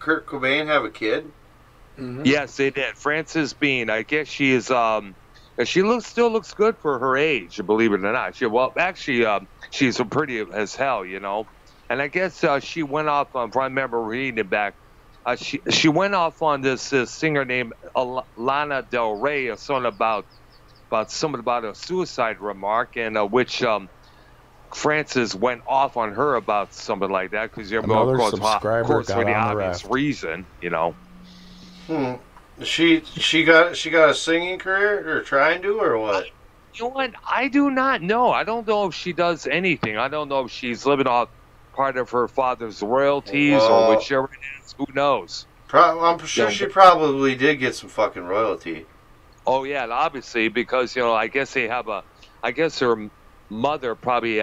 Kurt Cobain have a kid? Mm-hmm. Yes, they did. Frances Bean. I guess she is. She still looks good for her age. Believe it or not. Actually, she's pretty as hell. And I guess she went off. If I remember reading it back, she went off on this singer named Lana Del Rey, a song about a suicide remark, and which Francis went off on her about something like that because you're Another of course subscriber for got the on the obvious raft. reason. She got a singing career or trying to or what? You know what? I do not know. I don't know if she does anything. I don't know if she's living off part of her father's royalties or whichever it is. Who knows? I'm sure she probably did get some fucking royalty. Oh yeah, and obviously because I guess they have I guess her mother probably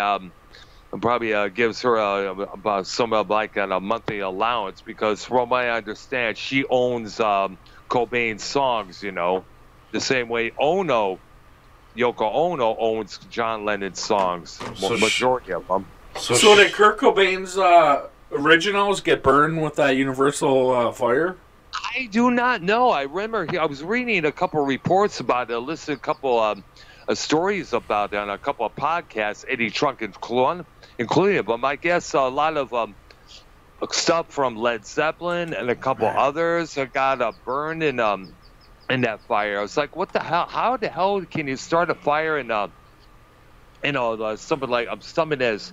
gives her about some of like a monthly allowance because from what I understand she owns Cobain's songs. The same way Yoko Ono owns John Lennon's songs, majority of them. So did Kurt Cobain's originals get burned with that Universal fire? I do not know. I remember I was reading a couple of reports about it, listening to a couple stories about it on a couple of podcasts, Eddie Trunk including them. I guess a lot of stuff from Led Zeppelin and a couple others that got burned in that fire. I was like, what the hell? How the hell can you start a fire in something like something as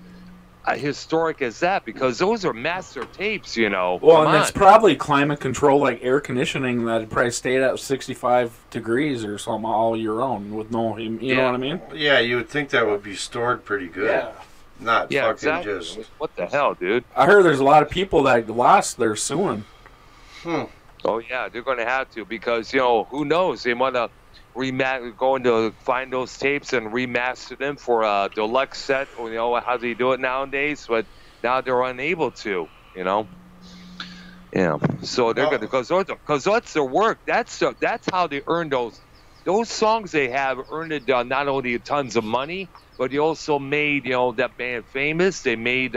historic as that? Because those are master tapes, Well, and it's probably climate control, like air conditioning, that probably stayed at 65 degrees or something all year round with no, you know what I mean? Yeah, you would think that would be stored pretty good. Yeah. Not fucking exactly. just. What the hell, dude? I heard there's a lot of people that lost their suing. Oh yeah, they're going to have to because who knows? They want to going to find those tapes and remaster them for a deluxe set. How they do it nowadays, but now they're unable to. Yeah. So they're going to because that's their work. That's how they earn those songs. They have earned not only tons of money, but they also made that band famous. They made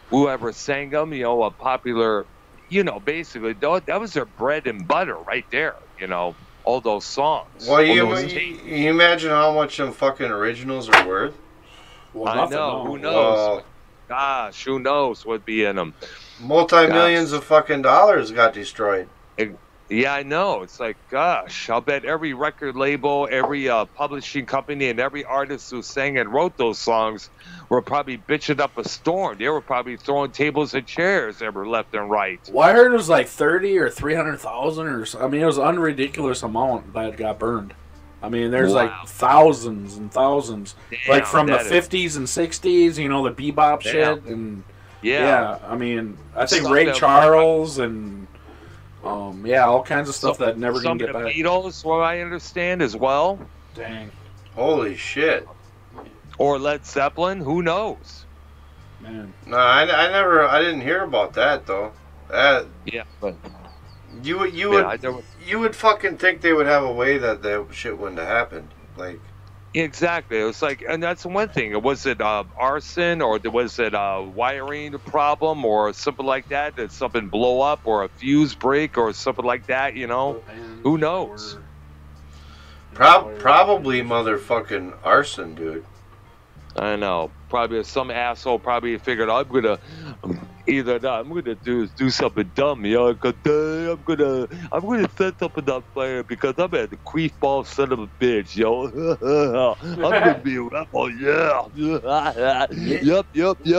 whoever sang them a popular. Basically, that was their bread and butter right there. All those songs. Well, you imagine how much them fucking originals are worth? Well, I know. Who knows? Well, Gosh, who knows what'd be in them? Multi-millions of fucking dollars got destroyed. Yeah, I know. It's like, gosh, I'll bet every record label, every publishing company, and every artist who sang and wrote those songs were probably bitching up a storm. They were probably throwing tables and chairs ever left and right. Well, I heard it was like 30 or 300,000 or so. I mean, it was an unridiculous amount that got burned. I mean, there's like thousands and thousands. Damn, like from the 50s and 60s, the bebop shit. And yeah, I mean, I think Ray Charles and... all kinds of stuff that never gonna get back. Some of the Beatles, what I understand, as well. Dang. Holy shit. Or Led Zeppelin, who knows? Man. No, I didn't hear about that though. Yeah, but you would fucking think they would have a way that shit wouldn't have happened. Like exactly, it was like, and that's one thing. Was it arson, or was it a wiring problem, or something like that? Did something blow up, or a fuse break, or something like that? Who knows? Probably motherfucking arson, dude. I know. Probably some asshole probably figured I'm gonna do something dumb, I'm gonna set something on fire because I'm a queefball son of a bitch, I'm gonna be a rebel,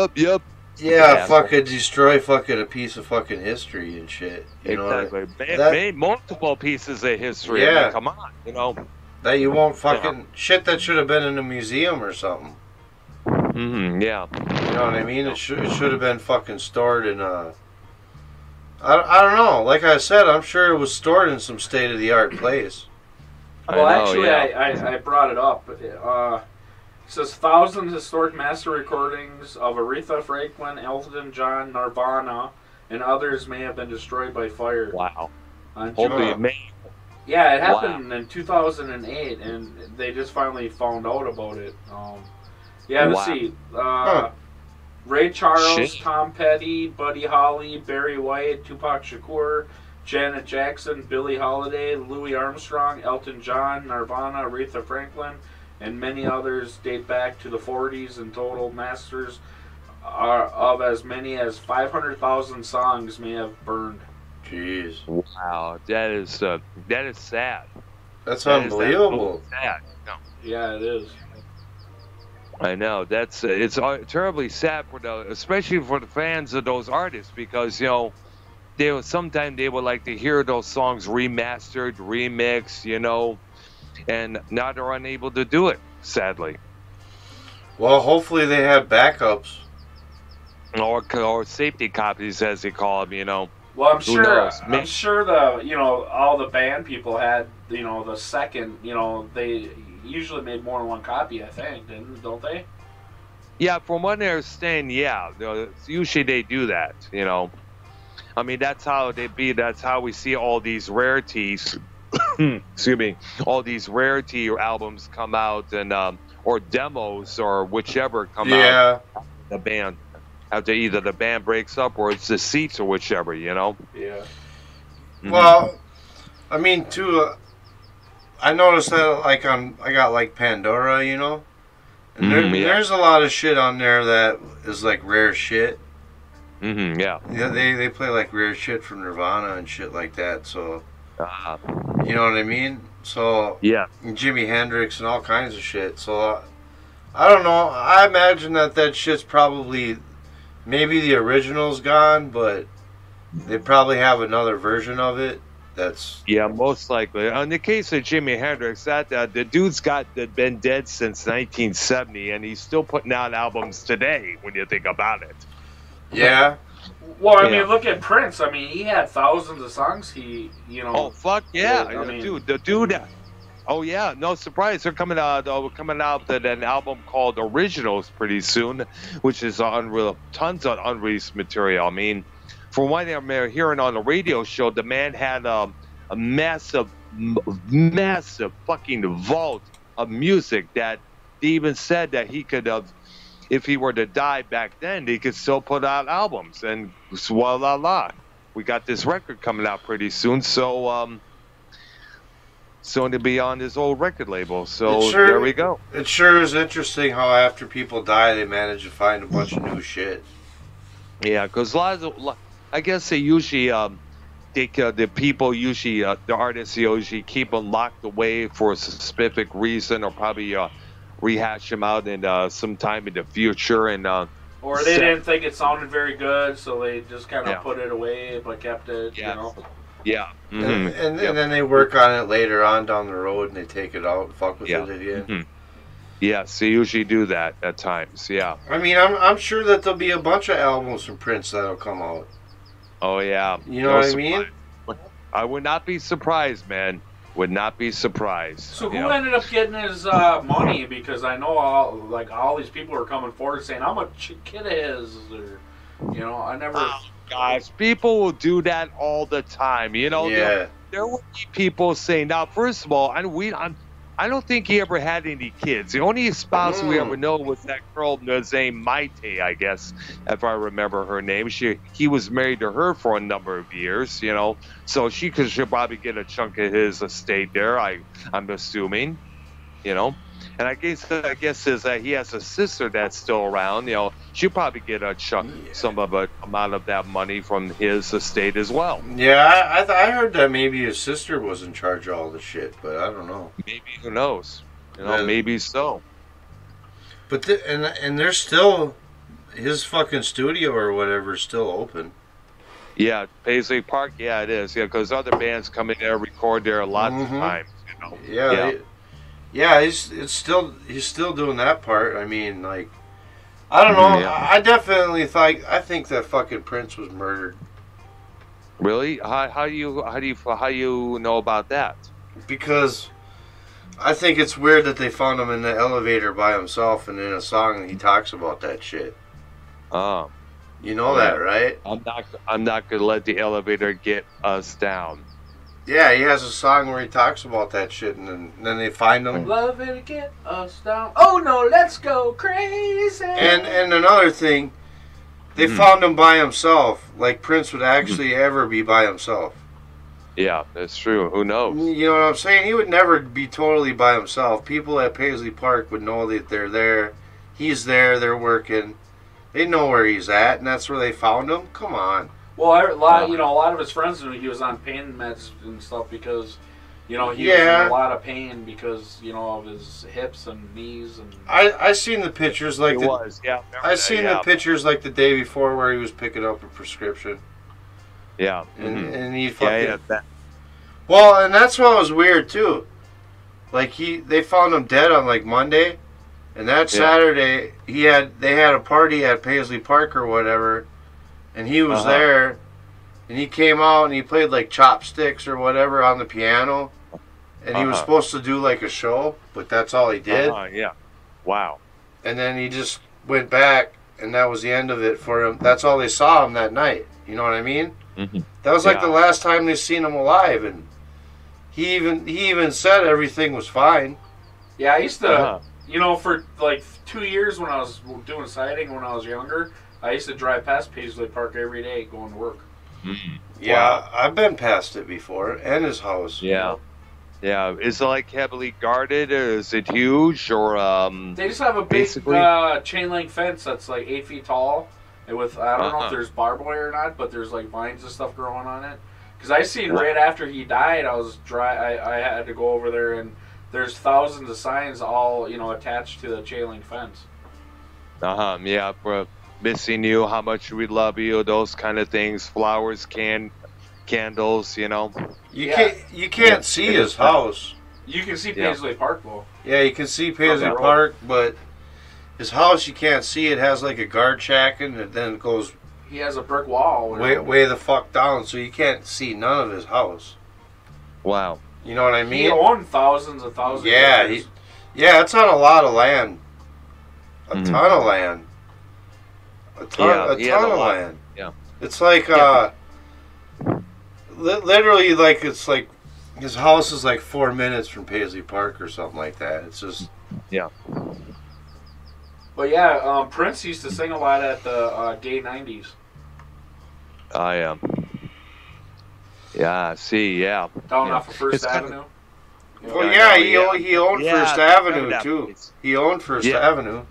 Yep. Yeah, fucking destroy fucking a piece of fucking history and shit. Exactly. Made multiple pieces of history. Yeah. Like, come on, That you won't fucking shit that should have been in a museum or something. Yeah. You know what I mean? It should have been fucking stored in a... I don't know. Like I said, I'm sure it was stored in some state-of-the-art place. Well, actually, I brought it up. It says thousands of historic master recordings of Aretha Franklin, Elton John, Nirvana, and others may have been destroyed by fire. Wow. Holy man. Yeah, it happened in 2008, and they just finally found out about it. Let's see. Ray Charles, Shit. Tom Petty, Buddy Holly, Barry White, Tupac Shakur, Janet Jackson, Billie Holiday, Louis Armstrong, Elton John, Nirvana, Aretha Franklin, and many others date back to the 40s, and total masters of as many as 500,000 songs may have burned. Jeez. Wow, that is sad. That's unbelievable. Sad. No. Yeah, it is. I know it's terribly sad especially for the fans of those artists, because sometimes they would like to hear those songs remastered, remixed, and now they're unable to do it, sadly. Well, hopefully they have backups. Or safety copies, as they call them, Well, I'm sure the all the band people had the second they usually made more than one copy, I think, don't they? Yeah, from what I understand, yeah. Usually they do that, I mean, that's how we see all these rarities, excuse me, all these rarity albums come out, and or demos or whichever come out. The band, after either the band breaks up or it's the seats or whichever, Yeah. Mm-hmm. Well, I mean, too, I noticed that I got like Pandora, and there's a lot of shit on there that is like rare shit. Mm-hmm, yeah. Yeah, they play like rare shit from Nirvana and shit like that. So, you know what I mean? So yeah, Jimi Hendrix and all kinds of shit. So I don't know. I imagine that shit's probably maybe the original's gone, but they probably have another version of it. Yeah, most likely. In the case of Jimi Hendrix, the dude's been dead since 1970, and he's still putting out albums today. When you think about it. Yeah. Well, I mean, look at Prince. I mean, he had thousands of songs. Oh fuck yeah, I mean, the dude. Oh yeah, no surprise. They're coming out with an album called Originals pretty soon, which is tons of unreleased material. I mean, from what I'm hearing on the radio show, the man had a massive fucking vault of music that he even said that he could have, if he were to die back then, he could still put out albums. And voila, we got this record coming out pretty soon, so soon to be on his old record label. So there we go. It sure is interesting how after people die, they manage to find a bunch of new shit. Yeah, because I guess they usually, the people usually, the artists usually keep them locked away for a specific reason, or probably rehash them out in some time in the future, and or they didn't think it sounded very good, so they just kind of put it away, but kept it. Yeah. Mm-hmm. And then they work on it later on down the road, and they take it out, and fuck with it again. Mm-hmm. Yes, they usually do that at times. Yeah. I mean, I'm sure that there'll be a bunch of albums from Prince that'll come out. Oh yeah. You know what I mean? I would not be surprised, man. Would not be surprised. So who ended up getting his money? Because I know all these people are coming forward saying how much kid is, or I never. Oh, guys, people will do that all the time. Yeah. There will be people saying, now, first of all, I don't think he ever had any kids. The only spouse we ever know was that girl named Maite, I guess, if I remember her name. He was married to her for a number of years, so she'll probably get a chunk of his estate there, I'm assuming, And I guess he has a sister that's still around, she'll probably get a chunk, some of an amount of that money from his estate as well. Yeah, I heard that maybe his sister was in charge of all the shit, but I don't know. Maybe, who knows? Maybe so. But and there's still his fucking studio or whatever is still open. Yeah, Paisley Park. Yeah, it is. Yeah, because other bands come in there and record there lots of times. Yeah, he's still doing that part. I mean, like, I don't know. Yeah. I think that fucking Prince was murdered. Really? How do you know about that? Because I think it's weird that they found him in the elevator by himself, and in a song he talks about that shit. Oh. You know that, right? I'm not gonna let the elevator get us down. Yeah, he has a song where he talks about that shit, and then they find him. Love it, get us down. Oh no, let's go crazy. And another thing, They found him by himself, like Prince would actually ever be by himself. Yeah, that's true. Who knows? You know what I'm saying? He would never be totally by himself. People at Paisley Park would know that they're there. He's there. They're working. They know where he's at, and that's where they found him. Come on. Well, a lot of his friends knew he was on pain meds and stuff because, he was in a lot of pain because, of his hips and knees and. I seen the pictures like I seen the pictures like the day before where he was picking up a prescription. Yeah. And he fucking. that. Well, and that's what was weird too. Like they found him dead on like Monday, and that Saturday they had a party at Paisley Park or whatever, and he was there, and he came out and he played like chopsticks or whatever on the piano, and he was supposed to do like a show, but that's all he did. Yeah. Wow. And then he just went back, and that was the end of it for him. That's all they saw him that night. You know what I mean? Mm-hmm. That was like the last time they seen him alive, and he even said everything was fine. Yeah, I used to, for like 2 years when I was doing siding when I was younger, I used to drive past Paisley Park every day going to work. Mm-hmm. Yeah, I've been past it before, and his house. Yeah. Yeah, is it like heavily guarded, or is it huge, or They just have a big chain link fence that's like 8 feet tall, and with I don't know if there's barbed wire or not, but there's like vines and stuff growing on it. Because I seen right after he died, I had to go over there, and there's thousands of signs all attached to the chain link fence. Yeah, for missing you, how much we love you, those kind of things, flowers, candles, You can't see his house. You can see Paisley Park though. Yeah, you can see Paisley Park, but his house you can't see. It has like a guard shack, and then it goes. He has a brick wall. Way the fuck down, so you can't see none of his house. Wow. You know what I mean? He owned thousands of acres. It's on a lot of land. A ton of land. A ton of land. Yeah. It's like literally like it's like his house is like 4 minutes from Paisley Park or something like that. It's just But yeah, Prince used to sing a lot at the gay 90s. I am. Yeah, see, Down off of First Avenue. Well, he owned First Avenue too. He owned First Avenue.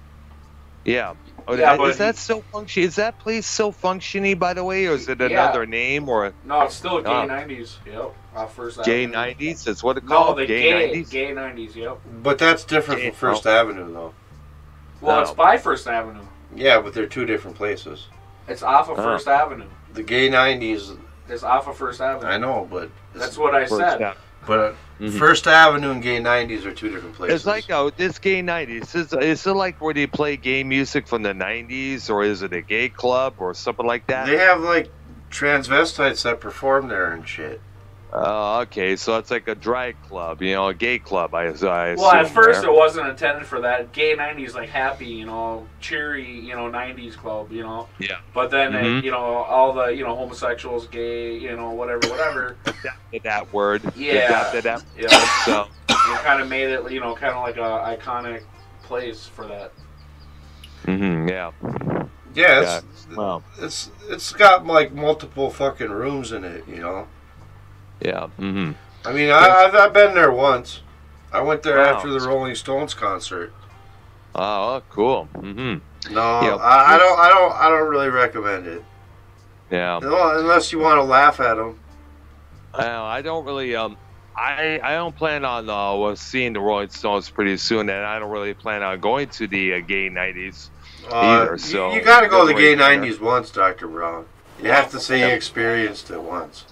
Yeah. Oh, is that still function? Is that place still functioning, by the way, or is it another name? Or no, it's still gay 90s. Yep, off First Avenue. Gay 90s? That's what it's called. No, the gay 90s. Gay 90s. Yep. But that's different from First Avenue, though. Well, it's by First Avenue. Yeah, but they're two different places. It's off of First Avenue. The gay 90s is off of First Avenue. I know, but that's what I said. But First Avenue and gay 90s are two different places. It's like this gay 90s. Is it like where they play gay music from the 90s, or is it a gay club or something like that? They have like transvestites that perform there and shit. Oh, okay. So it's like a drag club, a gay club. I well, at first it wasn't intended for that. Gay 90s, like happy, cheery, 90s club, Yeah. But then, all the, homosexuals, gay, whatever. Adapted that word. Yeah. Adapted that. Yeah. So it kind of made it, kind of like a iconic place for that. Yeah. Yeah. It's got like multiple fucking rooms in it, Yeah. I mean, I've been there once. I went there after the Rolling Stones concert. Oh, cool. No, I don't really recommend it. Yeah. No, unless you want to laugh at them. I don't really. I don't plan on seeing the Rolling Stones pretty soon, and I don't really plan on going to the gay 90s either. So you got to go to the gay 90s once, Dr. Brown. You have to say you experienced it once.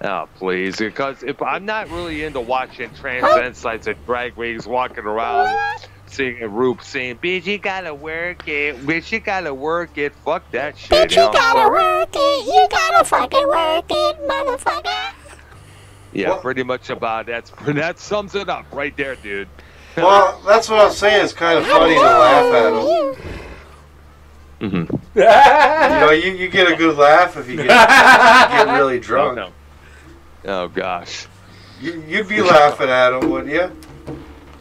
Oh, please. Because if I'm not really into watching transvestites and drag queens walking around singing Roop saying, bitch, you gotta work it. Bitch, you gotta work it. Fuck that shit. Bitch, you gotta work it. You gotta fucking work it, motherfucker. Yeah, pretty much about that sums it up right there, dude. Well, that's what I'm saying. It's kind of funny to laugh at them. You get a good laugh if you get really drunk. Oh gosh. You'd be laughing at him, wouldn't you?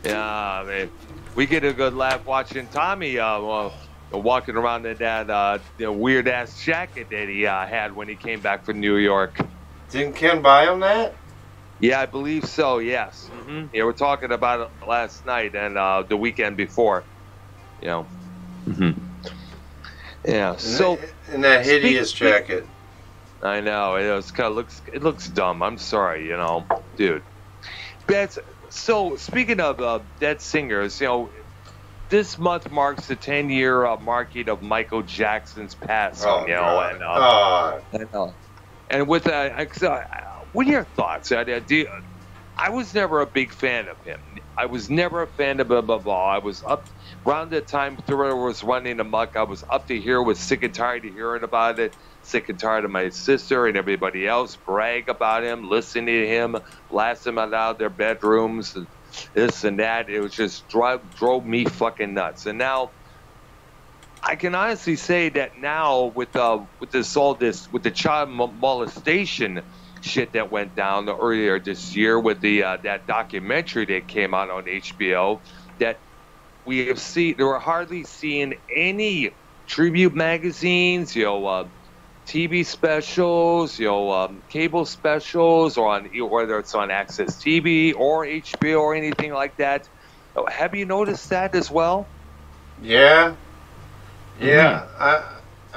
Yeah, man. We get a good laugh watching Tommy walking around in that weird ass jacket that he had when he came back from New York. Didn't Ken buy him that? Yeah, I believe so. Yes. Yeah, we're talking about it last night and the weekend before. You know. Yeah. So in that hideous jacket. I know it looks dumb. I'm sorry, dude. So speaking of dead singers, this month marks the 10-year marking of Michael Jackson's passing. And with that, what are your thoughts? I was never a big fan of him. I was never a fan of him at all. I was up around the time Thriller was running amok. I was up to here, was sick and tired of hearing about it. Sick and tired of my sister and everybody else brag about him, listening to him, blast him out of their bedrooms, and this and that. It was just drove me fucking nuts. And now, I can honestly say that now with the child molestation shit that went down earlier this year with the that documentary that came out on HBO, that we're hardly seeing any tribute magazines, TV specials, cable specials, or whether it's on Access TV or HBO or anything like that. Have you noticed that as well? Yeah. I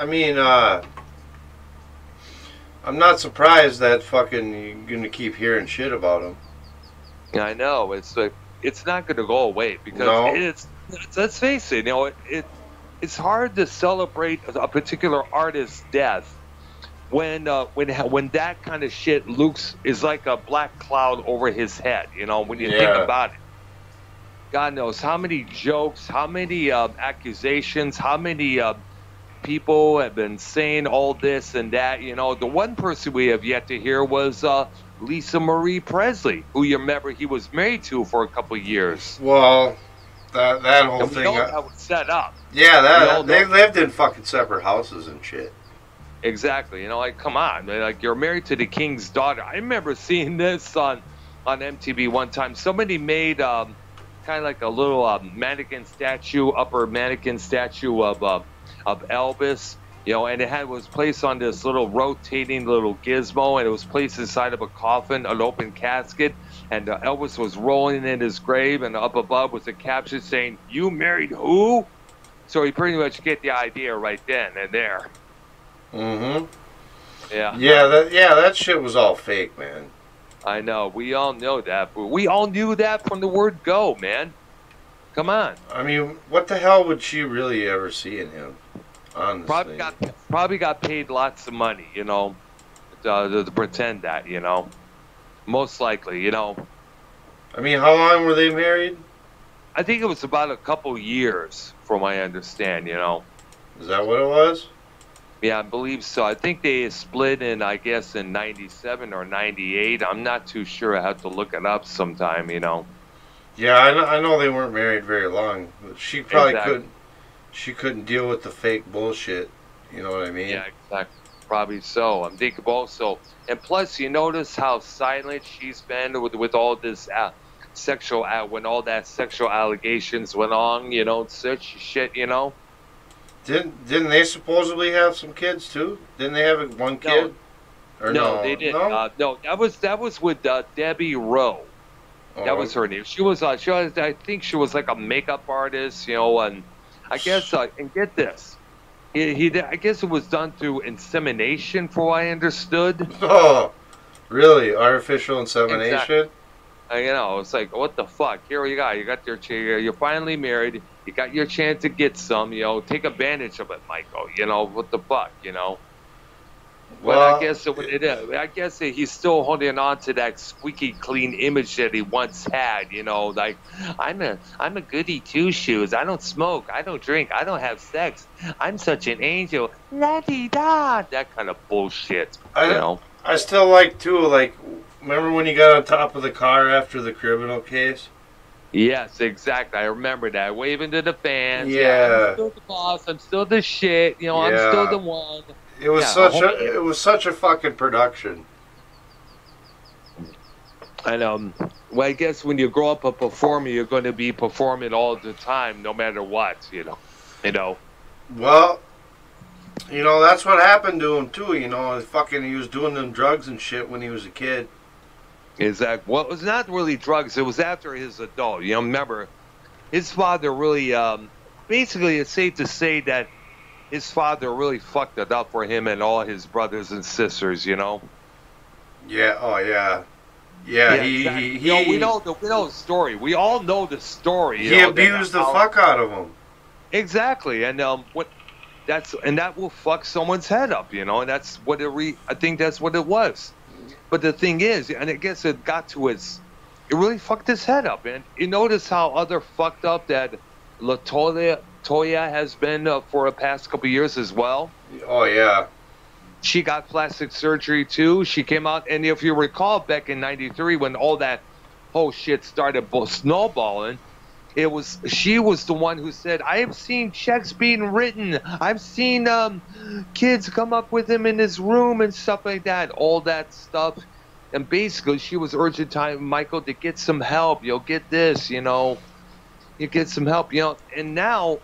mean, I'm not surprised that fucking you're gonna keep hearing shit about him. I know it's not gonna go away because let's face it, it's hard to celebrate a particular artist's death when that kind of shit is like a black cloud over his head. When you think about it, God knows how many jokes, how many accusations, how many people have been saying all this and that. The one person we have yet to hear was Lisa Marie Presley, who you remember he was married to for a couple of years. Well, that whole thing. That was set up. Yeah, they lived in fucking separate houses and shit. Exactly. Come on. Like, you're married to the king's daughter. I remember seeing this on MTV one time. Somebody made kind of like a little upper mannequin statue of Elvis, and it was placed on this little rotating little gizmo, and it was placed inside of a coffin, an open casket, and Elvis was rolling in his grave, and up above was a caption saying, "You married who?" So you pretty much get the idea right then and there. Mm-hmm. Yeah. That shit was all fake, man. I know. We all know that, but we all knew that from the word go, man. Come on. I mean, what the hell would she really ever see in him? Honestly. Probably got paid lots of money, to pretend that, Most likely, I mean, how long were they married? I think it was about a couple years, from what I understand, Is that what it was? Yeah, I believe so. I think they split in 97 or 98. I'm not too sure. I have to look it up sometime, Yeah, I know they weren't married very long. She probably couldn't deal with the fake bullshit. You know what I mean? Yeah, exactly. Probably so. I'm thinking also, and plus, you notice how silent she's been with all this when all that sexual allegations went on. Such shit. Didn't they supposedly have some kids too? Didn't they have one kid? No, they didn't. No, that was with Debbie Rowe. That was her name. She was I think she was like a makeup artist, and I guess and get this, I guess it was done through insemination, for what I understood. Oh, really? Artificial insemination? Exactly. It's like, what the fuck? Here you got you're finally married. You got your chance to get some, take advantage of it, Michael. What the fuck, Well, I guess he's still holding on to that squeaky clean image that he once had. Like, I'm a goody two shoes. I don't smoke. I don't drink. I don't have sex. I'm such an angel. La-di-da. That kind of bullshit. I still like too. Like, remember when he got on top of the car after the criminal case? Yes, exactly. I remember that. Waving to the fans. Yeah. I'm still the boss. I'm still the shit. I'm still the one. It was such a fucking production. And well, I guess when you grow up a performer, you're going to be performing all the time, no matter what. Well, you know, that's what happened to him, too. You know, he was doing them drugs and shit when he was a kid. Exactly. Well, it was not really drugs. It was after his adult. You know, remember, his father really, basically, it's safe to say that his father really fucked it up for him and all his brothers and sisters, you know? Yeah, oh, yeah. Yeah, exactly. You know, we know the story. We all know the story. He abused the fuck out of him. Exactly, and that will fuck someone's head up, you know, and that's what I think that's what it was. But the thing is, and I guess it got to it really fucked his head up, and you notice how other fucked up that Latoya has been for the past couple of years as well. Oh yeah. She got plastic surgery too. She came out, and if you recall, back in '93 when all that whole shit started snowballing, she was the one who said, "I have seen checks being written. I've seen kids come up with him in his room and stuff like that." All that stuff, and basically she was urging Michael to get some help. You'll get this, you know, you get some help, you know. And now,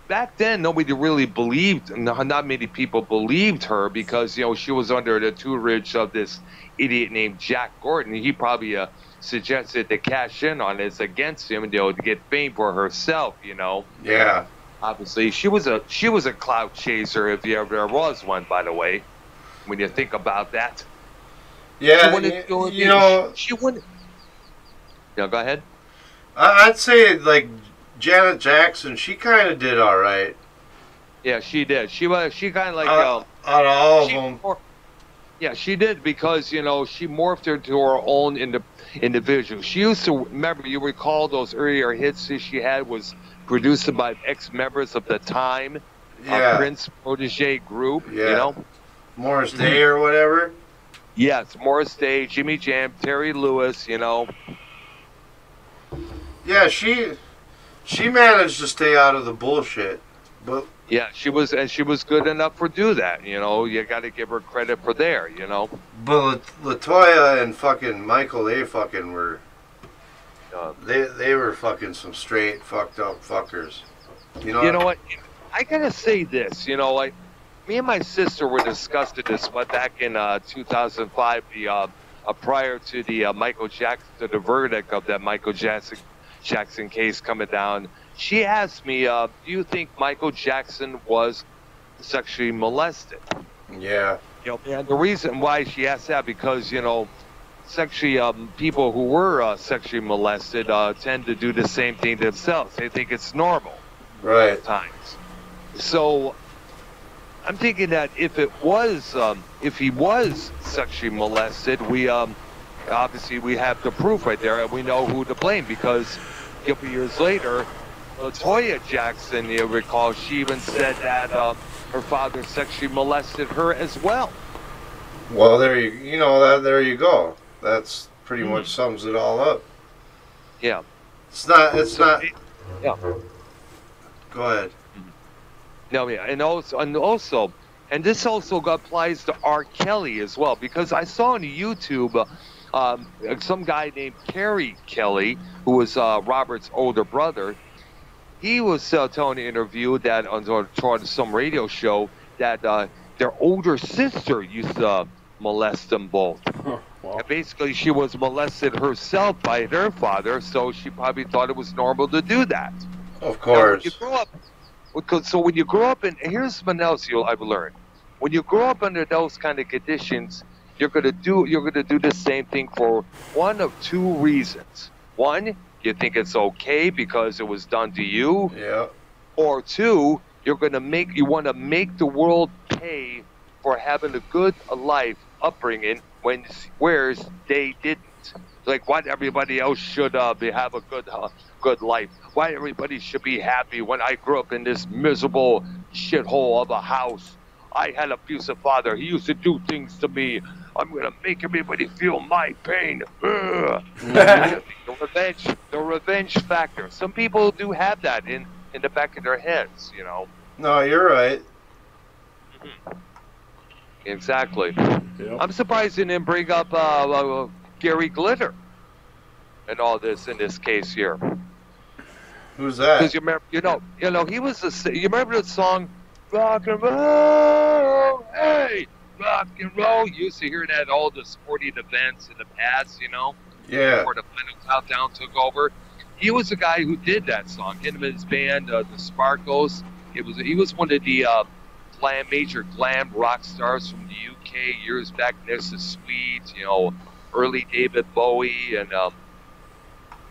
back then, nobody really believed. Not many people believed her because, you know, she was under the tutelage of this idiot named Jack Gordon. He probably suggested to cash in on this against him, you know, to get fame for herself, you know. Yeah. Obviously, she was a clout chaser, if there was one, by the way. When you think about that. Yeah, she wouldn't. Yeah, go ahead. I'd say like Janet Jackson. She kind of did all right. Yeah, she did. She kind of like out of all of them. Yeah, she did because, you know, she morphed into her own individual. She used to, remember, you recall those earlier hits that she had was produced by ex-members of the Time, Prince protege group, you know? Morris Day or whatever? Yes, Morris Day, Jimmy Jam, Terry Lewis, you know? Yeah, she managed to stay out of the bullshit, but... Yeah, she was good enough to do that, you know. You got to give her credit for there, you know. But Latoya and fucking Michael, they fucking were, they were fucking some straight fucked up fuckers. You know what? I gotta say this, you know, like me and my sister were discussing this back in 2005, prior to the Michael Jackson, the verdict of that Michael Jackson case coming down. She asked me, do you think Michael Jackson was sexually molested? Yeah. You know, and the reason why she asked that, because, you know, sexually, people who were sexually molested tend to do the same thing themselves. They think it's normal. Right. At times. So I'm thinking that if he was sexually molested, we obviously we have the proof right there, and we know who to blame, because a couple years later, Latoya Jackson, you recall, she even said that her father sexually molested her as well. Well, there you go. That's pretty much sums it all up. Yeah. It's not. Yeah. Go ahead. No, yeah, and this also applies to R. Kelly as well, because I saw on YouTube some guy named Kerry Kelly, who was Robert's older brother. He was telling an interview that on some radio show that their older sister used to molest them both. Wow. And basically, she was molested herself by their father, so she probably thought it was normal to do that. Of course. So when you grow up, and here's something else I've learned: when you grow up under those kind of conditions, you're gonna do the same thing for one of two reasons. One, you think it's okay because it was done to you. Yeah. Or two, you want to make the world pay for having a good life upbringing whereas they didn't. Like, why everybody else should have a good life? Why everybody should be happy when I grew up in this miserable shithole of a house? I had an abusive father. He used to do things to me. I'm going to make everybody feel my pain. The revenge factor. Some people do have that in the back of their heads, you know. No, you're right. Exactly. Yep. I'm surprised they didn't bring up Gary Glitter and all this in this case here. Who's that? Because you remember, he was you remember the song rock and roll, hey, rock and roll. You used to hear that at all the sporting events in the past, you know, Yeah. before the final countdown took over. He was the guy who did that song. Him and his band, the Sparkles. He was one of the major glam rock stars from the UK years back next to Sweet, you know, early David Bowie and a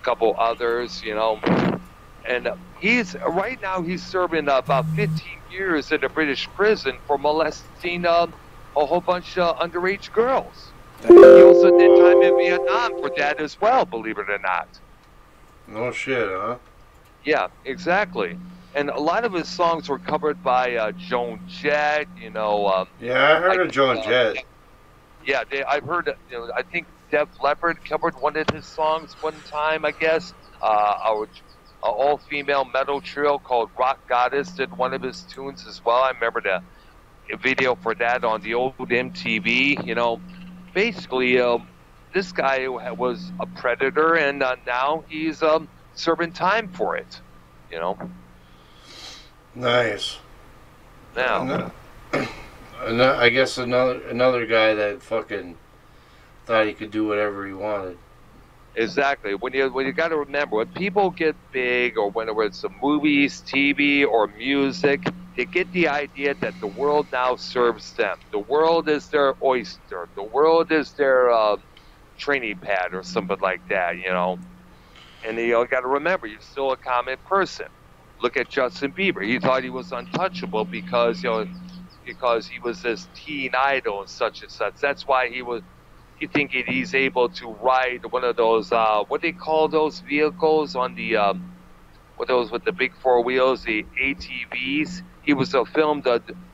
couple others, you know. And right now he's serving about 15 years in a British prison for molesting a whole bunch of underage girls. He also did time in Vietnam for that as well, believe it or not. No shit, huh? Yeah, exactly. And a lot of his songs were covered by Joan Jett, you know. Yeah, I heard of Joan Jett. Yeah, I've heard, you know, I think Def Leppard covered one of his songs one time, I guess. Our all-female metal trio called Rock Goddess did one of his tunes as well. I remember the video for that on the old MTV, you know. Basically, this guy was a predator, and now he's serving time for it, you know. Nice. Now, I guess another guy that fucking thought he could do whatever he wanted. exactly. When you got to remember, when people get big, or whether it's the movies, TV, or music, they get the idea that the world now serves them. The world is their oyster. The world is their training pad or something like that, you know. And you got to remember, you're still a common person. Look at Justin Bieber. He thought he was untouchable because he was this teen idol and such and such. That's why he thinking he's able to ride one of those what they call those vehicles on the what those with the big four wheels, the ATVs. He was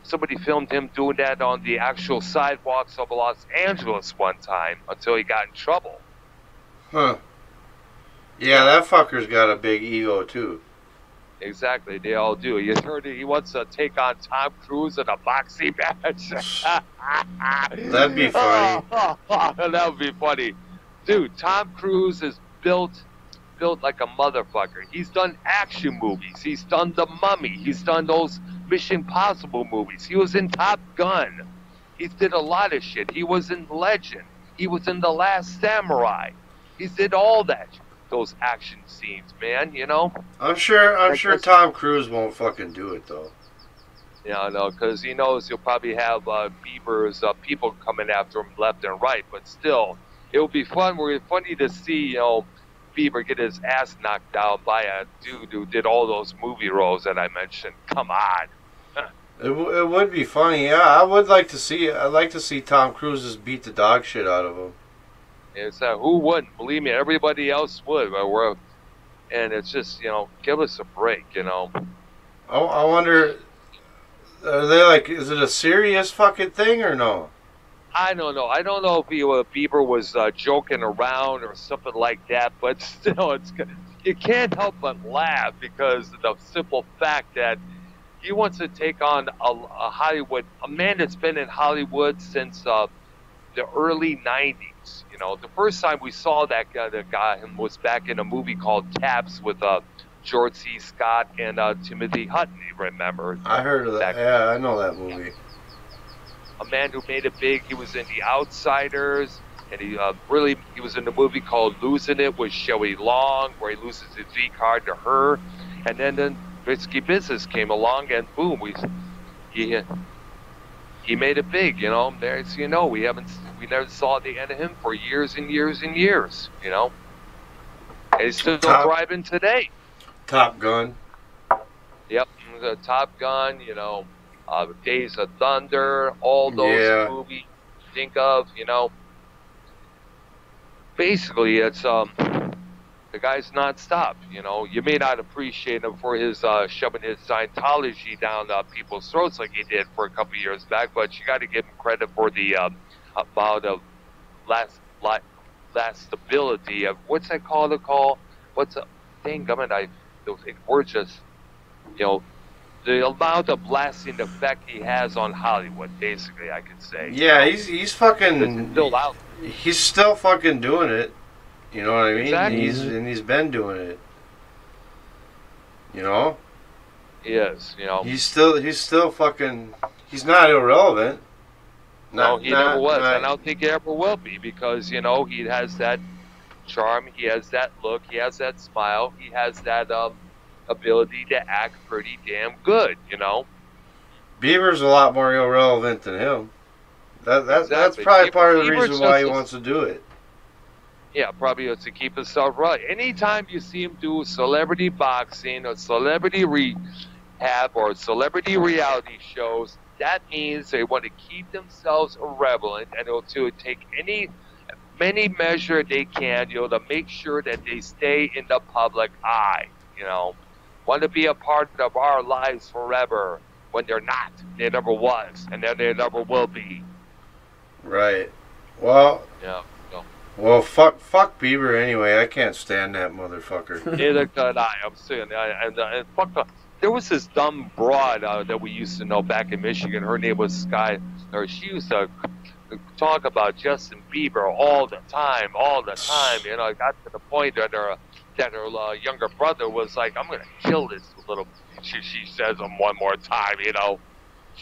somebody filmed him doing that on the actual sidewalks of Los Angeles one time until he got in trouble. Huh. Yeah, that fucker's got a big ego too. Exactly, they all do. You heard he wants to take on Tom Cruise in a boxing match. That'd be funny. That would be funny. Dude, Tom Cruise is built like a motherfucker. He's done action movies. He's done The Mummy. He's done those Mission Impossible movies. He was in Top Gun. He did a lot of shit. He was in Legend. He was in The Last Samurai. He did all that. Those action scenes, man, you know? I'm sure Tom Cruise won't fucking do it, though. Yeah, no, because he knows he'll probably have Bieber's people coming after him left and right, but still, it'll be funny to see, you know, Bieber get his ass knocked out by a dude who did all those movie roles that I mentioned. Come on. It would be funny, yeah. I'd like to see Tom Cruise just beat the dog shit out of him. It's who wouldn't? Believe me, everybody else would. And it's just, you know, give us a break, you know. I wonder, are they like, is it a serious fucking thing or no? I don't know. I don't know if Bieber was joking around or something like that, but still, you can't help but laugh because of the simple fact that he wants to take on a man that's been in Hollywood since the early 90s. You know, the first time we saw the guy was back in a movie called Taps with George C. Scott and Timothy Hutton. You remember? I heard of that. Yeah, I know that movie. A man who made it big. He was in The Outsiders, and he was in a movie called Losing It with Shelley Long, where he loses his V card to her, and then Risky Business came along, and boom, he made it big, you know. There's, you know, we never saw the end of him for years and years and years, you know. And he's still thriving today. Top Gun. Yep, the Top Gun, you know, Days of Thunder, all those movies you think of, you know. Basically, it's the guy's nonstop, you know. You may not appreciate him for his shoving his Scientology down people's throats like he did for a couple of years back, but you got to give him credit for the amount of lastability of what's that called? What's a thing? We're just, you know, the amount of lasting effect he has on Hollywood. Basically, I could say. Yeah, he's fucking still out. He's still fucking doing it. You know what I mean? Exactly. He's been doing it. You know? He is, you know. He's still fucking. He's not irrelevant. No, he never was. And I don't think he ever will be because, you know, he has that charm, he has that look, he has that smile, he has that ability to act pretty damn good, you know. Bieber's a lot more irrelevant than him. That's Exactly. probably part of the Bieber's reason why he just- wants to do it. Yeah, probably to keep himself right. Anytime you see him do celebrity boxing or celebrity rehab or celebrity reality shows, that means they want to keep themselves irrelevant and to take many measure they can, you know, to make sure that they stay in the public eye, you know. Want to be a part of our lives forever when they're not. They never was, and then they never will be. Right. Well. Yeah. So. Well, fuck Bieber anyway. I can't stand that motherfucker. Neither could I. I'm saying, and fuck the. There was this dumb broad that we used to know back in Michigan. Her name was Sky, or she used to talk about Justin Bieber all the time. You know, it got to the point that her younger brother was like, "I'm gonna kill this little." She says him one more time. You know,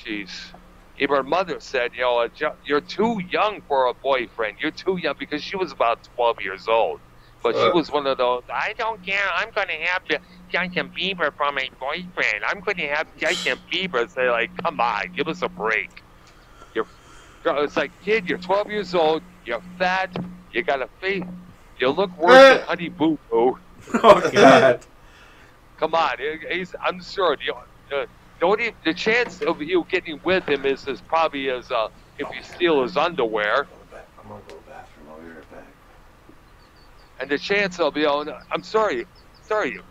even her mother said, "You know, you're too young for a boyfriend. You're too young," because she was about 12 years old. But she was one of those, I don't care, I'm going to have Justin Bieber for my boyfriend. I'm going to have Justin Bieber. Say, like, come on, give us a break. It's like, kid, you're 12 years old, you're fat, you got a face, you look worse than Honey Boo Boo. Oh, God. Come on, I'm sure. The chance of you getting with him is probably as if you steal his underwear. I'm going to go to the bathroom. I'll be right back. And the chance of, you know, I'm sorry,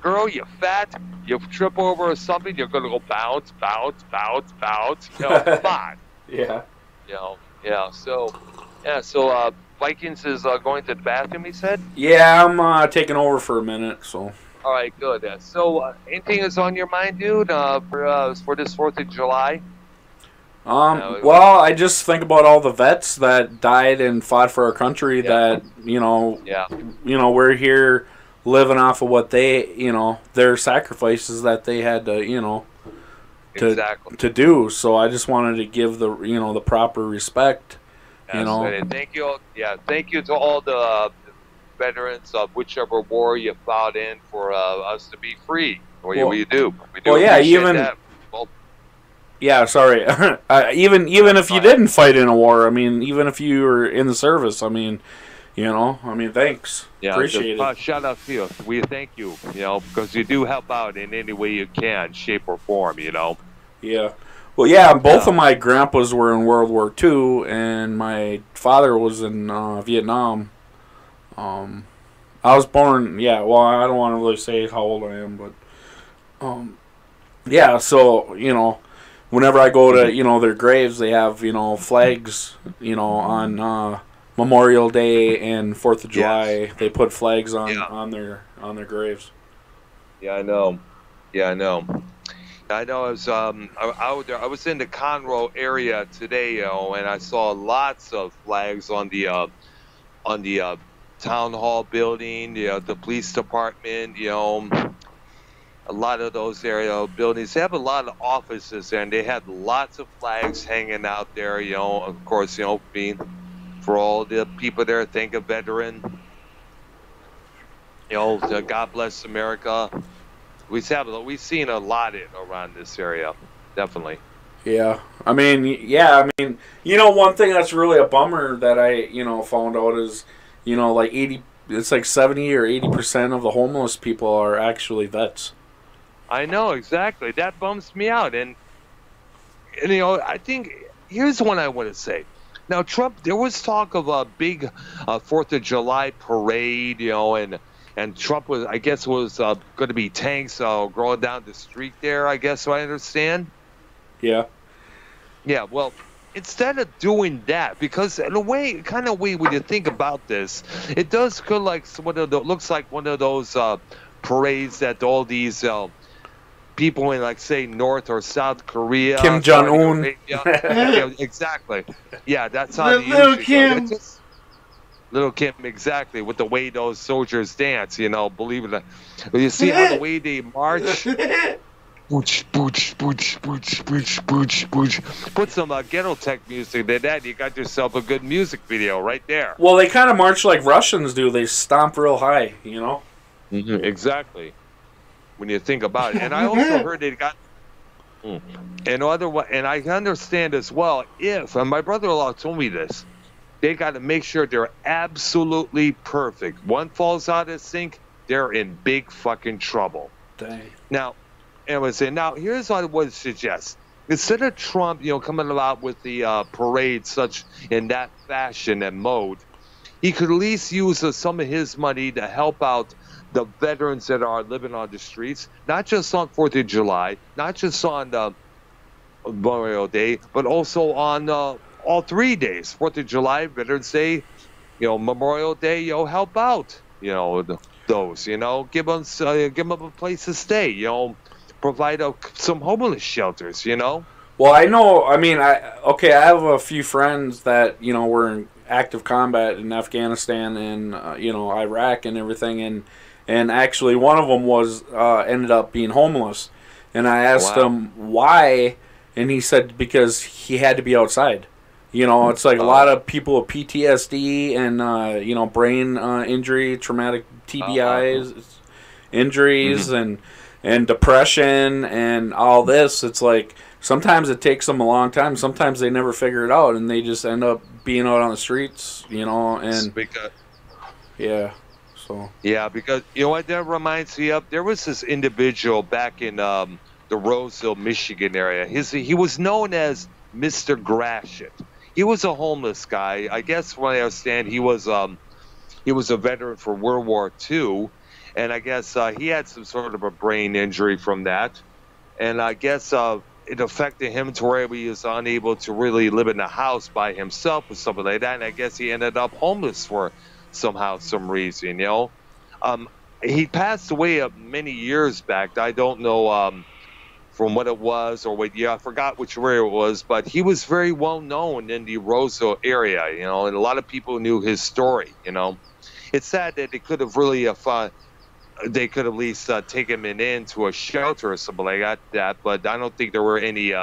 girl, you're fat, you trip over something, you're going to go bounce. You know, come on. Yeah. You know, yeah, so Vikings is going to the bathroom, he said? Yeah, I'm taking over for a minute, so. All right, good. So anything is on your mind, dude, for this 4th of July? Well, I just think about all the vets that died and fought for our country. That we're here living off of what they, you know, their sacrifices that they had to, you know, to do. So I just wanted to give the proper respect. You know, and thank you. Yeah, thank you to all the veterans of whichever war you fought in for us to be free. We do. Well, yeah, even. That. Well, yeah, sorry. Even if you didn't fight in a war, I mean, even if you were in the service, I mean, you know, thanks. Yeah, appreciate it. Shout out to you. We thank you, you know, because you do help out in any way you can, shape or form, you know. Yeah. Well, yeah, both of my grandpas were in World War II, and my father was in Vietnam. I was born, I don't want to really say how old I am, but, so, you know, whenever I go to, you know, their graves, they have, you know, flags, you know, on Memorial Day and 4th of July. Yes. They put flags on their graves. Yeah, I know. I know. I was out there. I was in the Conroe area today, you know, and I saw lots of flags on the town hall building, the police department, you know. A lot of those area buildings, they have a lot of offices there, and they had lots of flags hanging out there, you know, of course, you know, being for all the people there, thank a veteran. You know, God bless America. We've seen a lot around this area, definitely. Yeah. I mean, you know, one thing that's really a bummer that I, you know, found out is, you know, like 70 or 80% of the homeless people are actually vets. I know, exactly. That bums me out. And you know, I think, here's one I want to say. Now, Trump, there was talk of a big 4th of July parade, you know, and Trump was going to be tanks going down the street there, I guess, so I understand. Yeah. Yeah, well, instead of doing that, because in a way, when you think about this, it does feel like looks like one of those parades that all these people in, like, say, North or South Korea. Kim Jong-un. Yeah, exactly. Yeah, that's how Little Kim. Little Kim, exactly, with the way those soldiers dance, you know, believe it or not. You see how the way they march? Booch, booch, booch, booch, booch, booch, booch. Put some ghetto tech music to that. You got yourself a good music video right there. Well, they kind of march like Russians do. They stomp real high, you know? Mm-hmm, exactly. When you think about it. And I also heard they got... And I understand as well, and my brother-in-law told me this, they got to make sure they're absolutely perfect. One falls out of sync, they're in big fucking trouble. Dang. Now, here's what I would suggest. Instead of Trump, coming out with the parade such in that fashion and mode, he could at least use some of his money to help out the veterans that are living on the streets, not just on 4th of July, not just on Memorial Day, but also on all 3 days, 4th of July, Veterans Day, Memorial Day, help out, those, give them a place to stay, provide some homeless shelters, Well, I know, I have a few friends that, were in active combat in Afghanistan and, Iraq and everything, and actually one of them was ended up being homeless. And I asked him why, and he said because he had to be outside. It's like a lot of people with PTSD and, brain injury, traumatic TBIs, injuries, and depression and all this. It's like sometimes it takes them a long time. Sometimes they never figure it out, and they just end up being out on the streets, and... Yeah. So. Yeah, because you know what that reminds me of? There was this individual back in the Roseville, Michigan area. He was known as Mr. Gratiot. He was a homeless guy. I guess when I understand, he was a veteran for World War II, and I guess he had some sort of a brain injury from that, and I guess it affected him to where he was unable to really live in the house by himself or something like that, and I guess he ended up homeless for some reason, he passed away many years back. I don't know from what it was or what I forgot which area it was, but he was very well known in the Roseville area, and a lot of people knew his story. It's sad that they could have really they could at least take him into a shelter or something like that, but I don't think there were any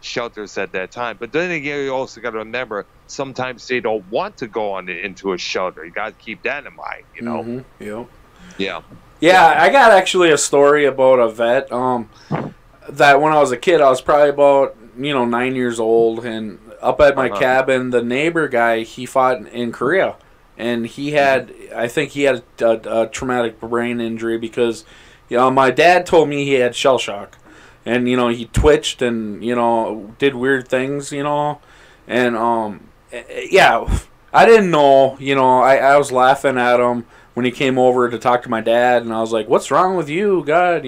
shelters at that time. But then again, you also got to remember, sometimes they don't want to go into a shelter. You got to keep that in mind, Yeah. Yeah, I got actually a story about a vet. That when I was a kid, I was probably about 9 years old, and up at my cabin, the neighbor guy, he fought in Korea, and I think he had a traumatic brain injury because my dad told me he had shell shock. And, he twitched and, did weird things, and, yeah, I didn't know, I was laughing at him when he came over to talk to my dad, and I was like, what's wrong with you, God,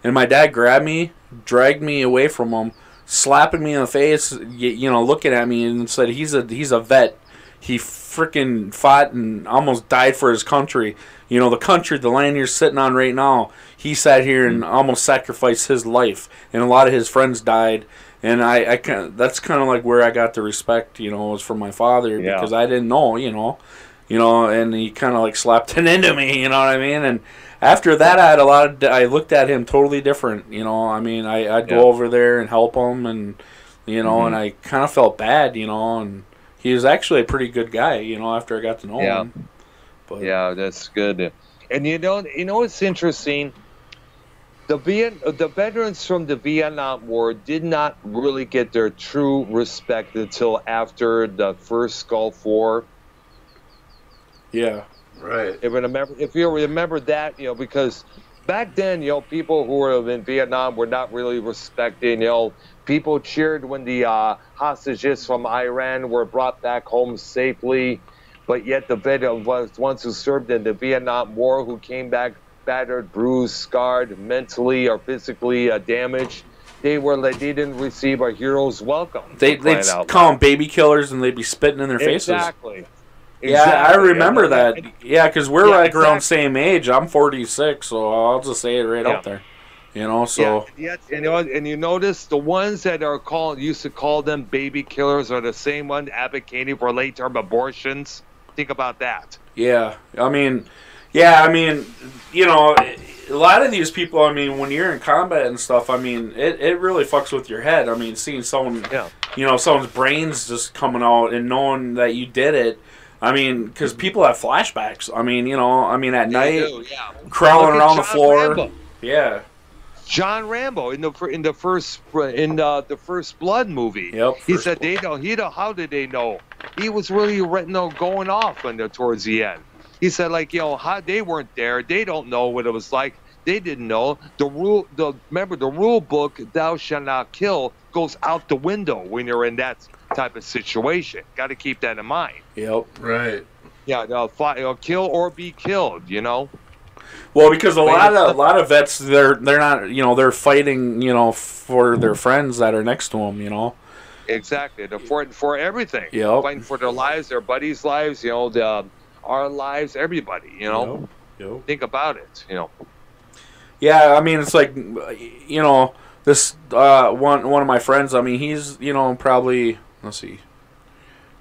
and my dad grabbed me, dragged me away from him, slapping me in the face, looking at me, and said, he's a vet. He freaking fought and almost died for his country. The country, the land you're sitting on right now, he sat here and almost sacrificed his life, and a lot of his friends died. And that's kind of like where I got the respect, was from my father, because I didn't know, and he kind of like slapped it into me, you know what I mean? And after that, I looked at him totally different, I'd go over there and help him, and, and I kind of felt bad, and he was actually a pretty good guy, after I got to know him. But, yeah, that's good. And it's interesting. The veterans from the Vietnam War did not really get their true respect until after the first Gulf War. Yeah, right. If you remember that, because back then, people who were in Vietnam were not really respected. People cheered when the hostages from Iran were brought back home safely, but yet the ones who served in the Vietnam War who came back battered, bruised, scarred, mentally or physically damaged, they didn't receive a hero's welcome. They'd call them baby killers, and they'd be spitting in their faces. Exactly. Yeah, I remember that. Yeah, because we're around the same age. I'm 46, so I'll just say it right out there. So and you notice the ones that are used to call them baby killers are the same ones advocating for late-term abortions. Think about that. Yeah, a lot of these people, I mean, when you're in combat and stuff, I mean, it really fucks with your head. I mean, seeing someone, you know, someone's brains just coming out and knowing that you did it. I mean, because people have flashbacks. I mean, you know, I mean, at night, crawling around the floor. Rambo. Yeah. John Rambo in the first Blood movie. Yep. He said they don't. How did they know? He was really going off towards the end. He said, like, you know, how they weren't there. They don't know what it was like. They didn't know remember the rule book, "Thou shalt not kill," goes out the window when you're in that type of situation. Got to keep that in mind. Yep. Right. Yeah. Kill or be killed. You know. Well, because a lot of vets, they're not, you know, they're fighting, you know, for their friends that are next to them, you know. Exactly. They're for everything. Yep. Fighting for their lives, their buddies' lives, you know, our lives, everybody, you know. Yep. Think about it, you know. Yeah, I mean, it's like, you know, this one of my friends, I mean, he's, you know, probably, let's see,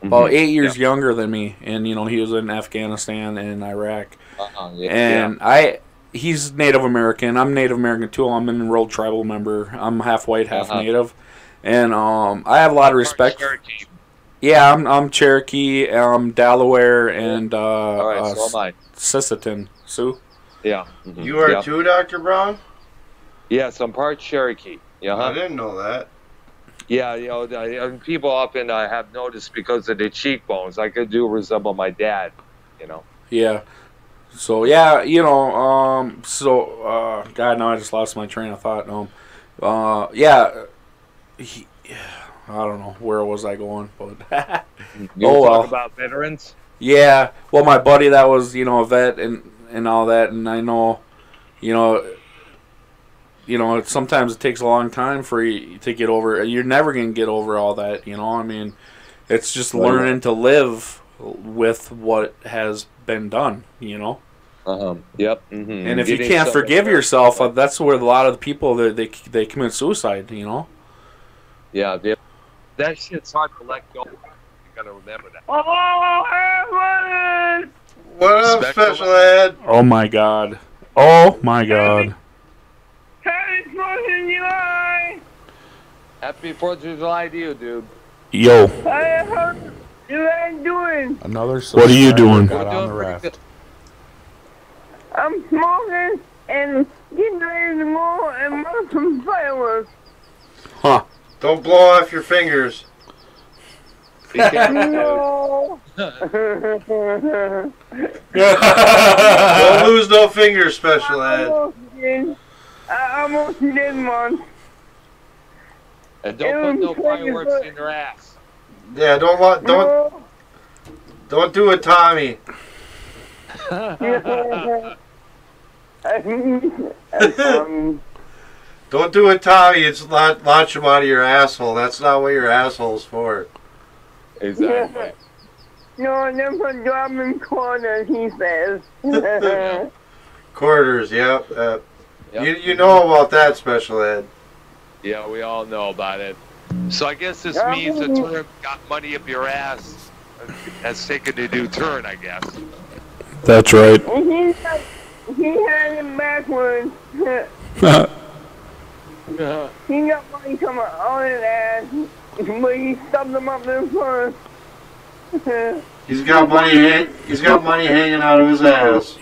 about 8 years younger than me, and, you know, he was in Afghanistan and Iraq. He's Native American. I'm Native American too. I'm an enrolled tribal member. I'm half white, half Native, and I have a lot of respect. Cherokee. Yeah, I'm Cherokee. Delaware, and all right, so am I. Sisseton Sioux. Yeah. Mm-hmm. You are too, Dr. Brown? Yes, I'm part Cherokee. Yeah. I didn't know that. Yeah, you know, people often have noticed because of the cheekbones. I do resemble my dad. You know. Yeah. So yeah, you know, God, now I just lost my train of thought. Yeah, I don't know where was I going, but talk about veterans. Yeah, well, my buddy that was, you know, a vet and all that, and I know, you know, sometimes it takes a long time for you to get over. You're never gonna get over all that, you know. I mean, it's just learning to live with what has been done, you know. Yep. Mm-hmm. And if you can't forgive yourself, that's where a lot of the people they commit suicide, you know. Yeah, that shit's hard to let go. You gotta remember that. What up, Special Ed? Oh my God. Oh my God. Happy 4th of July. Happy 4th of July to you, dude. Yo. How you guys doing? What are you doing? Got on the raft. I'm smoking and getting ready to go and make some fireworks. Huh. Don't blow off your fingers. No. Don't lose no fingers, Special Ed. I almost did one. And don't put no fireworks in your ass. Yeah, don't do it, Tommy. Don't do it, Tommy. It's launch them out of your asshole. That's not what your asshole's for. Exactly. No, they're for dropping quarters, he says. Quarters, yep. You know about that, Special Ed. Yeah, we all know about it. So I guess this means the term "got money up your ass" has taken a new turn, I guess. That's right. He had it backwards. He got money coming out of his ass, but he stuffed them up there first. He's got money. He's got money hanging out of his ass.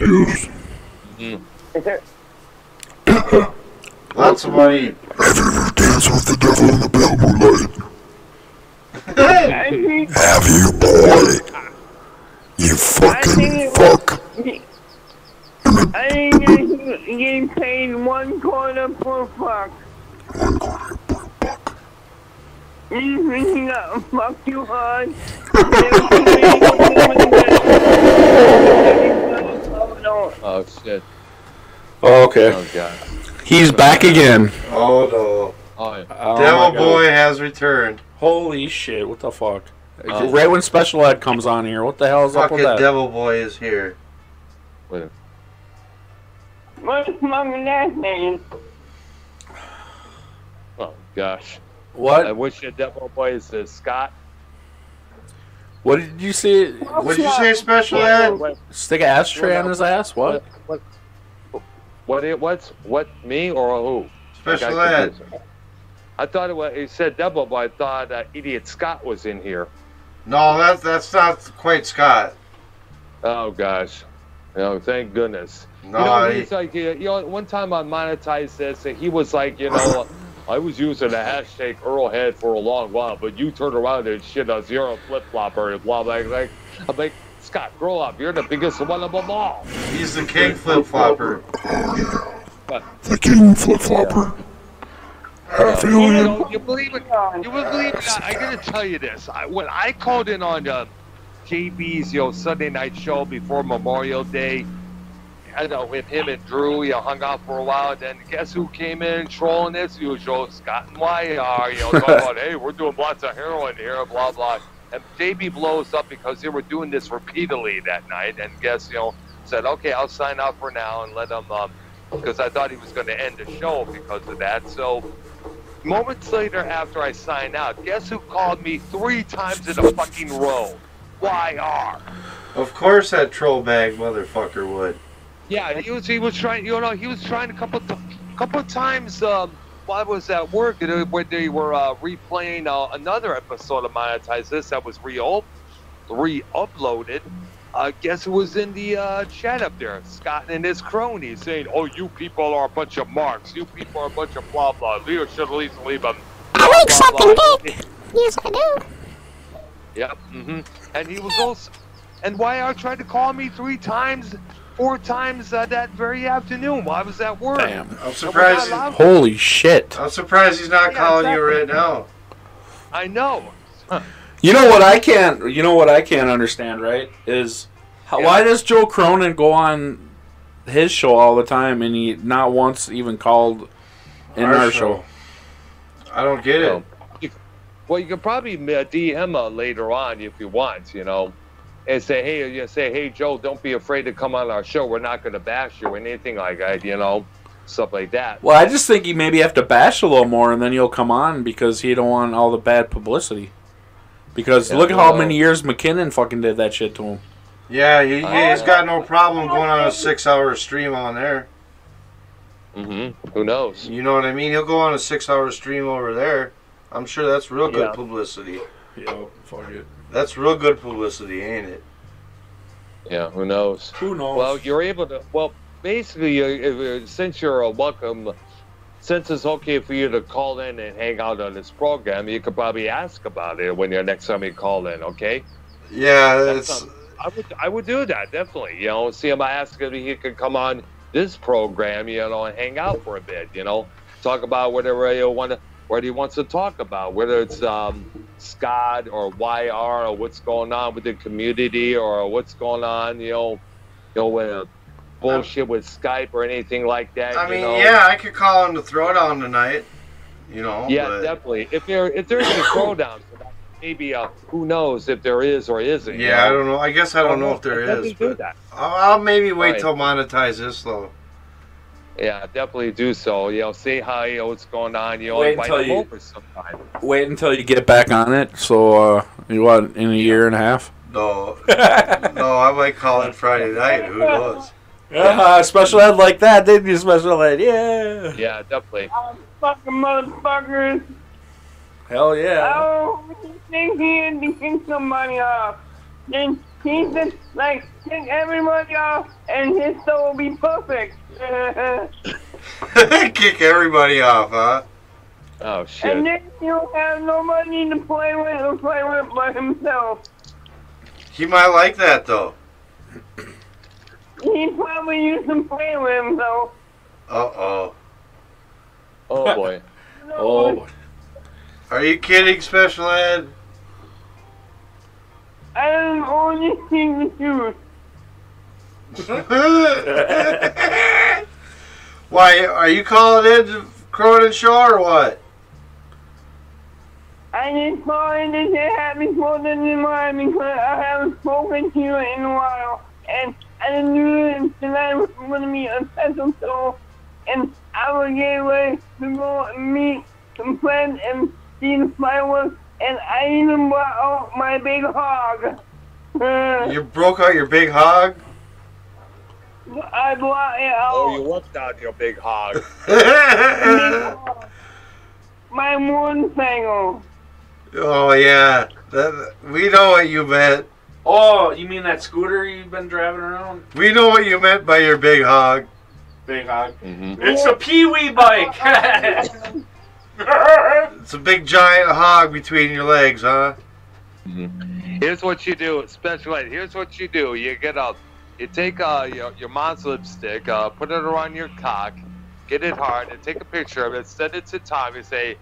Lots of money. Have you ever danced with the devil in the pale moonlight? Have you, boy? You fucking fuck. I ain't getting paid $1 per fuck. $1 per fuck. You got fuck you hard. Oh shit. Oh, okay. Oh god. He's back again. Oh no. Oh, yeah. Devil Boy has returned. Holy shit! What the fuck? Right when Special Ed comes on here, what the hell is up with that? Devil Boy is here. Wait. What's my last name? Oh gosh. What? I wish your Devil Boy is Scott. What did you say? What did you say, Special Ed? Stick an ashtray on his ass? What? What, me or who? Special ed. I thought he said double, but I thought Idiot Scott was in here. No, that's not quite Scott. Oh, gosh. Thank goodness. No, he's like, one time on Monetize This, he was like, I was using the hashtag Earlhead for a long while, but you turned around and shit a zero flip-flopper and blah, blah, blah. I'm like, Scott, grow up. You're the biggest one of them all. He's the king flip-flopper. The king flip-flopper. You believe it? You would believe it? I gotta tell you this. When I called in on JB's Sunday night show before Memorial Day, with him and Drew, hung out for a while, and then guess who came in trolling as usual? Scott and YR, talking about, hey, we're doing lots of heroin here, blah, blah. And JB blows up because they were doing this repeatedly that night, and guess, said, okay, I'll sign up for now and let him, because I thought he was going to end the show because of that. So moments later after I signed out, guess who called me 3 times in a fucking row? YR. Of course that troll bag motherfucker would. Yeah, he was trying. He was trying a couple of times while I was at work when they were replaying another episode of Monetize This that was re-uploaded. Guess who was in the chat up there? Scott and his cronies saying, "Oh, you people are a bunch of marks. You people are a bunch of blah blah. Leo should at least leave them." I like sucking dick. Yes, I do. Yep. And he was also, and YR tried to call me 4 times that very afternoon while I was at work. Damn. I'm surprised. Holy shit. I'm surprised he's not calling you right now. I know. You know what I can't understand, right? Is why does Joe Cronin go on his show all the time and he not once even called in our show? I don't get it. Well, you could probably DM later on if you want, and say, hey, Joe, don't be afraid to come on our show. We're not going to bash you or anything like that, stuff like that. Well, I just think you maybe have to bash a little more, and then you'll come on because he don't want all the bad publicity. Because look at how many years McKinnon fucking did that shit to him. Yeah, he's got no problem going on a 6-hour stream on there. Who knows? You know what I mean? He'll go on a 6-hour stream over there. I'm sure that's real good publicity. Yeah, fuck it. That's real good publicity, ain't it? Yeah, who knows? Who knows? Well, you're able to. Well, basically, since you're welcome, since it's okay for you to call in and hang out on this program, you could probably ask about it when next time you call in. Okay? Yeah, I would do that definitely. See him ask if he could come on this program, and hang out for a bit. Talk about whatever you want to. What he wants to talk about, whether it's Scott or YR or what's going on with the community or what's going on, with bullshit with Skype or anything like that. I mean, yeah, I could call him to Throwdown tonight. Yeah, but... definitely. If there's a Throwdown, maybe who knows if there is or isn't. Yeah, I don't know. I guess I don't know if there is. But I'll maybe wait till Monetize This though. Yeah, definitely do so. Say hi, what's going on. Wait invite them over sometime. Wait until you get back on it. So, in a year and a half? No, I might call it Friday night. Who knows? Special ed like that, they'd be special ed. Yeah. Yeah, definitely. Fucking motherfuckers. Hell yeah. Oh, he thinks he had to kick somebody off. Then he just, kick everybody off, and his show will be perfect. Kick everybody off, huh? Oh, shit. And then he'll have nobody to play with by himself. He might like that, though. He probably used to play with himself. Uh-oh. Oh, boy. Oh, boy. Are you kidding, Special Ed? I am only seeing the truth. Why, are you calling in to Cronin Show or what? I just called in to say happy 4th of July because I haven't spoken to you in a while. And I knew tonight was going to be a special show. And I was getting ready to go and meet some friends and see the fireworks. And I even brought out my big hog. You broke out your big hog? I brought it out. Oh, you whipped out your big hog. My motorcycle. Oh yeah, we know what you meant. Oh, you mean that scooter you've been driving around? We know what you meant by your big hog. Big hog. Mm-hmm. It's a Pee-wee bike. It's a big giant hog between your legs, huh? Mm-hmm. Here's what you do, special ed. Here's what you do. You get up. You take your mom's lipstick, put it around your cock, get it hard, and take a picture of it. Send it to Tommy. Say,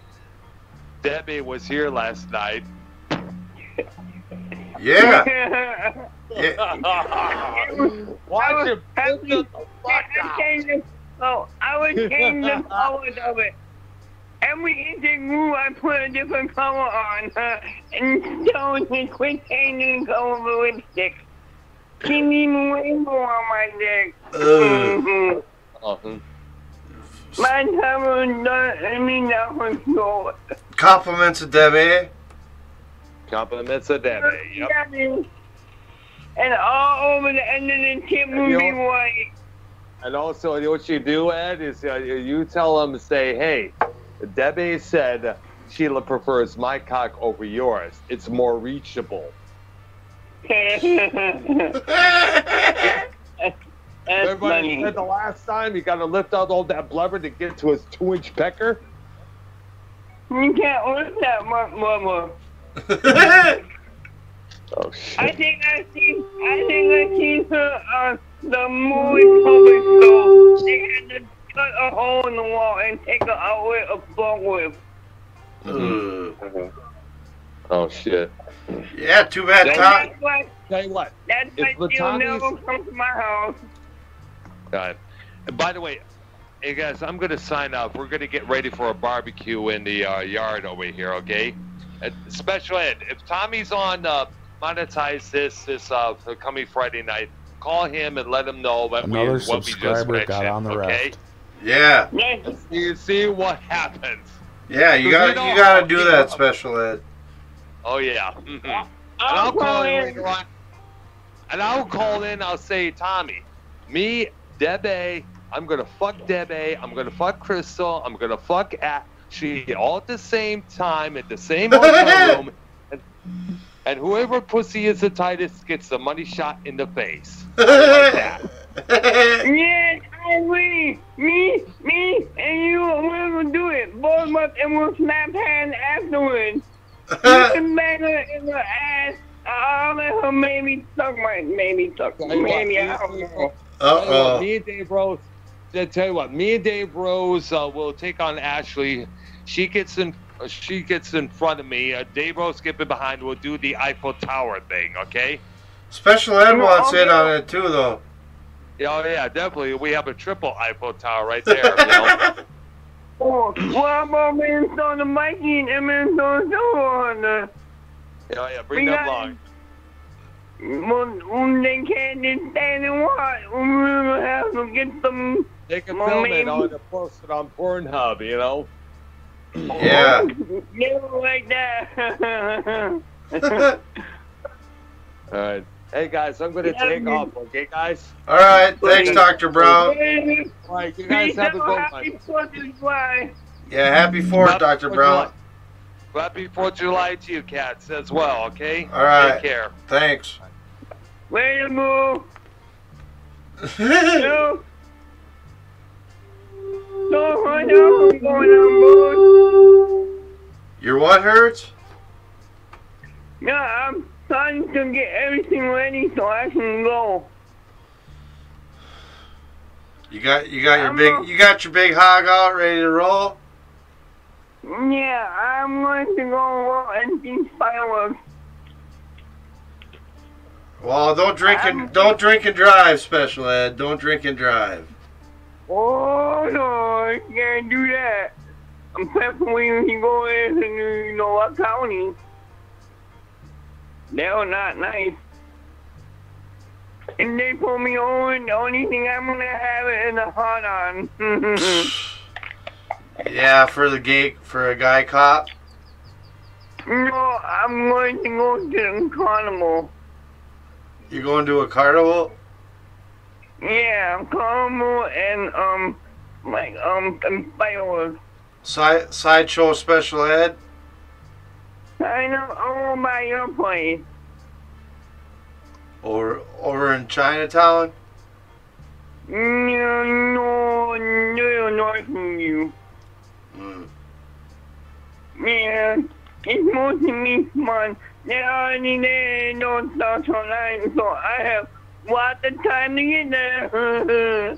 Debbie was here last night. Yeah. Watch him. I would change the colors of it. Every interview I put a different color on, and so to quit changing the color of the lipstick. She needs a rainbow on my dick. My cover does, I mean, that was so. Compliments of Debbie. Compliments of Debbie. Yep. And all over the end of the tip will be white. And also, what you do, Ed, is you tell them, say, hey, Debbie said Sheila prefers my cock over yours. It's more reachable. Everybody said the last time you got to lift out all that blubber to get to his 2-inch pecker. You can't lift that much blubber. Oh shit! I think I seen the movie public school. They had to cut a hole in the wall and take an outlet of bug whip. Oh shit! Yeah, too bad. Tell you what. That's why she'll never come to my house. God. And by the way, hey guys, I'm gonna sign off. We're gonna get ready for a barbecue in the yard over here, okay? Special Ed, if Tommy's on monetize this coming Friday night, call him and let him know that Another what we just mentioned, got on the okay? raft. Yeah. You see what happens. Yeah, you gotta do that, Special Ed. Oh yeah. Mm-hmm. And I'll call in later on. And I'll call in. I'll say, Tommy, me, Debbie, I'm gonna fuck Debbie. I'm gonna fuck Crystal. I'm gonna fuck Ashley all at the same time at the same hotel room. And whoever pussy is the tightest gets the money shot in the face. I like that. Yes, I agree. Me, and you will do it. Both of us, and we'll snap hands afterwards. You can bang her in the ass. I'll let her maybe suck my, maybe, I don't know. Me and Dave Rose, I tell you what, me and Dave Rose will take on Ashley. She gets in front of me. Dave Rose get behind. We'll do the Eiffel Tower thing, okay? Special Ed wants in on it too, though. Oh yeah, definitely. We have a triple Eiffel Tower right there. You know? Oh, what about Minnesota Vikings and Minnesota Silverhunter? Oh yeah, bring them along. Well, they can't just stand and watch. We'll have to get them. They can film it on and post it on Pornhub, you know? Yeah. Never like that. All right. Hey guys, I'm gonna take off, okay, guys? All right, thanks, Dr. Brown. All right, you guys have a good one. Yeah, happy 4th, Dr. Brown. Happy 4th of July to you, cats, as well, okay? All right. Take care. Thanks. Where to move? No. No, I know what's going on, boys. Your what hurts? No, I'm trying to get everything ready so I can go. You got your big hog out ready to roll? Yeah, I'm going to go and see fireworks. Well, don't drink and drive, Special Ed. Don't drink and drive. Oh no, I can't do that. I'm preferably when you go into what county. They were not nice. And they put me on. The only thing I'm gonna have it in the hot on. Yeah, for a guy cop. No, I'm going to go to the carnival. You're going to a carnival? Yeah, caramel and and fireworks. Sideshow special ed. I know all by your place. Over in Chinatown. No, north from you. Yeah, it's mostly fun. There already there don't start online, so I have lots of time to get there.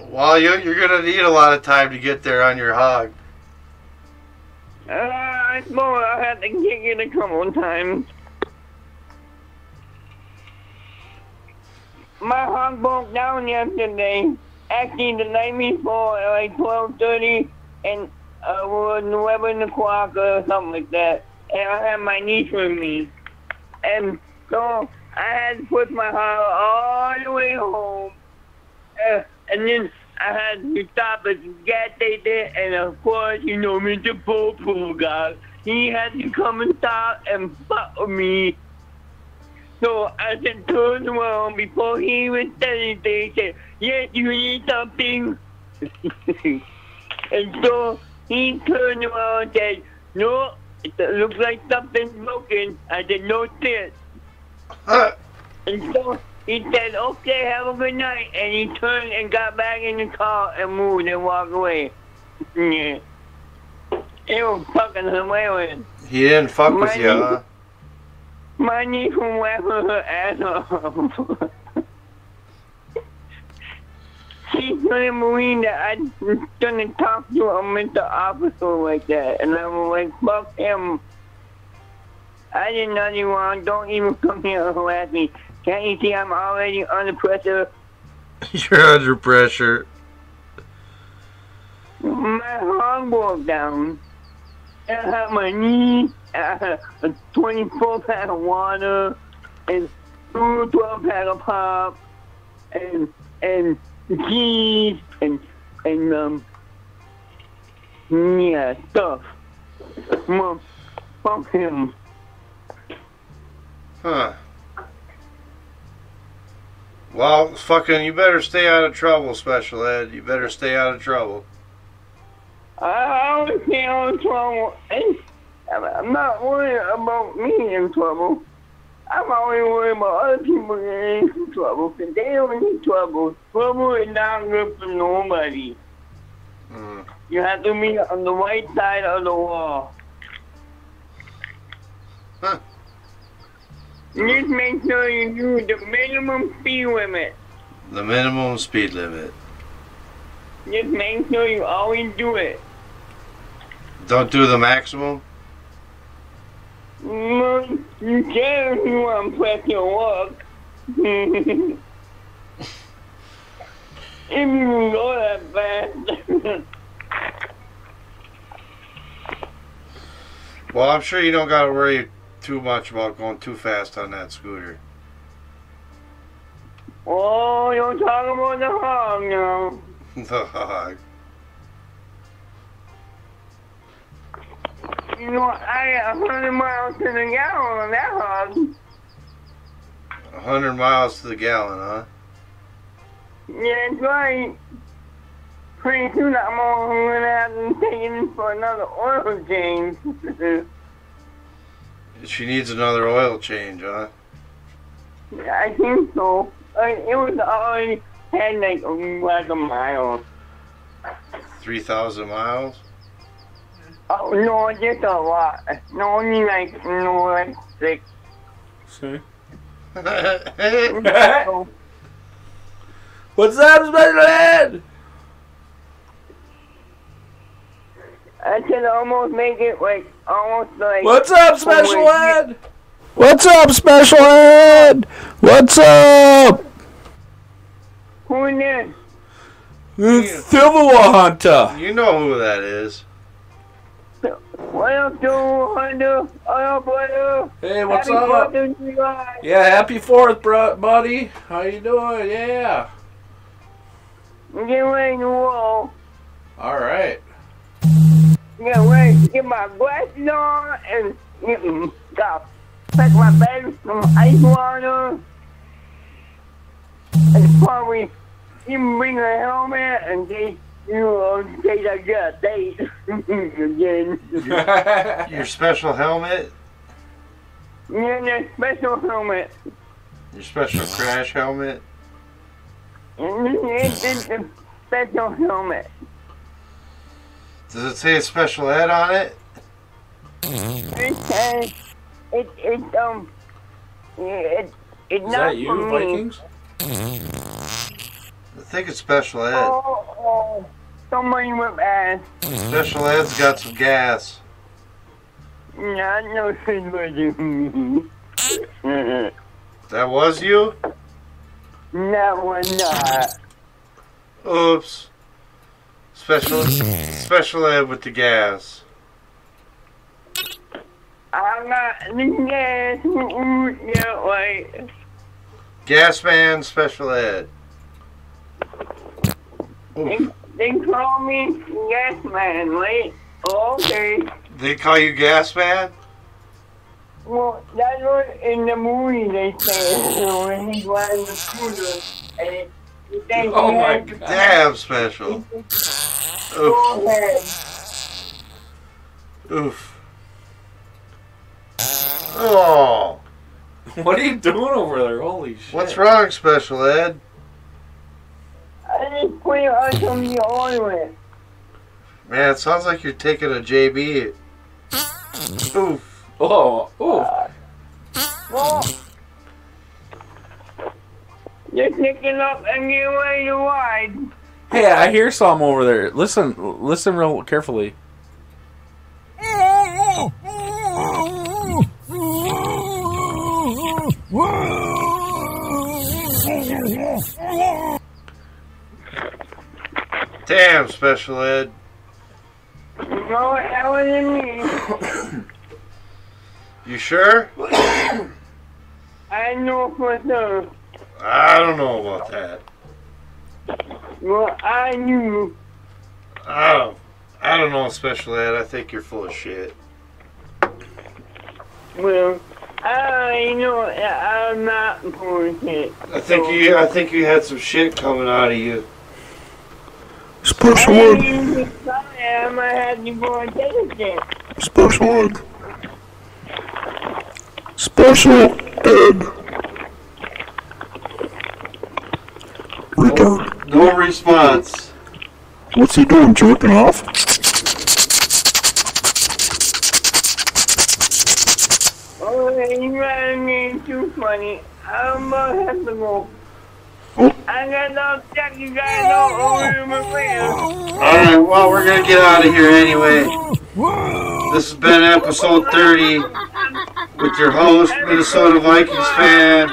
Well, you're gonna need a lot of time to get there on your hog. I suppose I'll have to kick it a couple of times. My hog broke down yesterday. Actually, the night before at like 12:30 and was 11 o'clock or something like that. And I had my niece with me. And so I had to push my hog all the way home. And then I had to stop at the gas station, and of course, Mr. Popo guy, he had to come and stop and fuck with me. So I just turned around before he even said anything, said, yes, you need something. And so he turned around and said, no, it looks like something's broken. I said, no shit. And so he said, okay, have a good night. And he turned and got back in the car and moved and walked away. Yeah. It was fucking hilarious. He didn't fuck with you, huh? My niece was laughing her ass off. She couldn't believe that I was gonna talk to a mental officer like that. And I was like, fuck him. I did nothing wrong. Don't even come here and harass me. Can't you see I'm already under pressure? You're under pressure. My hog broke down. I had my knee, I had a 24-pack of water, and 2 12-pack of pop, and cheese, and yeah, stuff. Well, fuck him. Huh. Well, fucking, you better stay out of trouble, Special Ed. You better stay out of trouble. I always stay out of trouble. I'm not worried about me in trouble. I'm always worried about other people getting into trouble, because they don't need trouble. Trouble is not good for nobody. You have to be on the right side of the wall. Huh. Just make sure you do the minimum speed limit. The minimum speed limit. Just make sure you always do it. Don't do the maximum? No, you can if you want to press your luck. If you can go that fast. Well, I'm sure you don't got to worry too much about going too fast on that scooter. Oh, you're talking about the hog now. The hog. You know, I got 100 miles to the gallon on that hog. 100 miles to the gallon, huh? Yeah, that's right. Pretty soon I'm going to have to take it in for another oil change. She needs another oil change, huh? I think so. It was already had like a mile. 3,000 miles? Oh, no, just a lot. No, only like 6. See? What's up, Special Ed? I can almost make it almost like... What's up, Special Ed? What's up, Special Ed? What's up? Who is this? Silverwa Hunter. You know who that is. What up, Joe Hunter? What up, brother? Hey, what's Happy up? 4th of July. Yeah, happy 4th, buddy. How you doing? Yeah. I'm getting ready to roll. All right. I'm getting ready to get my glasses on and pack my bag with some ice water. probably even bring a helmet in case, in case I get a date again. Your special helmet? Yeah, the special helmet. Your special crash helmet? It's a special helmet. Does it say special ed on it? It says, it's Is not that you, for me. Vikings? I think it's special ed. Oh, somebody with ass. Special ed's got some gas. Not no somebody. That was you? That was not. Oops. Special ed with the gas. I got the gas. Yeah, like. Gas man, special ed. Oof. They call me Gas Man, right? Okay. They call you gas man? Well, that's what in the movie they say. When he's riding the scooter. And they Oh my god. Damn special. Oof. Go ahead. Oof. Oh. What are you doing over there? Holy shit. What's wrong, special ed? I just put it on some deodorant. Man, it sounds like you're taking a JB. Oof. Oh, oh. Well, just pick it up and get ready to ride. Hey, I hear some over there. Listen real carefully. Damn, special ed. No, that wasn't me. You sure? I know for sure. I don't know about that. Well, I knew. I don't know, special ed. I think you're full of shit. Well, I know that I'm not bullshit. I think you had some shit coming out of you. Special I ed. didn't even try it. I might have to go and take it. Special ed. Special ed. Retard. No response. What's he doing? Jerking off? Oh, you got me too funny. I'm gonna have to go. Oh. I got no check. You guys don't over my friend. Alright, well, we're gonna get out of here anyway. This has been episode 30 with your host, Minnesota Vikings fan,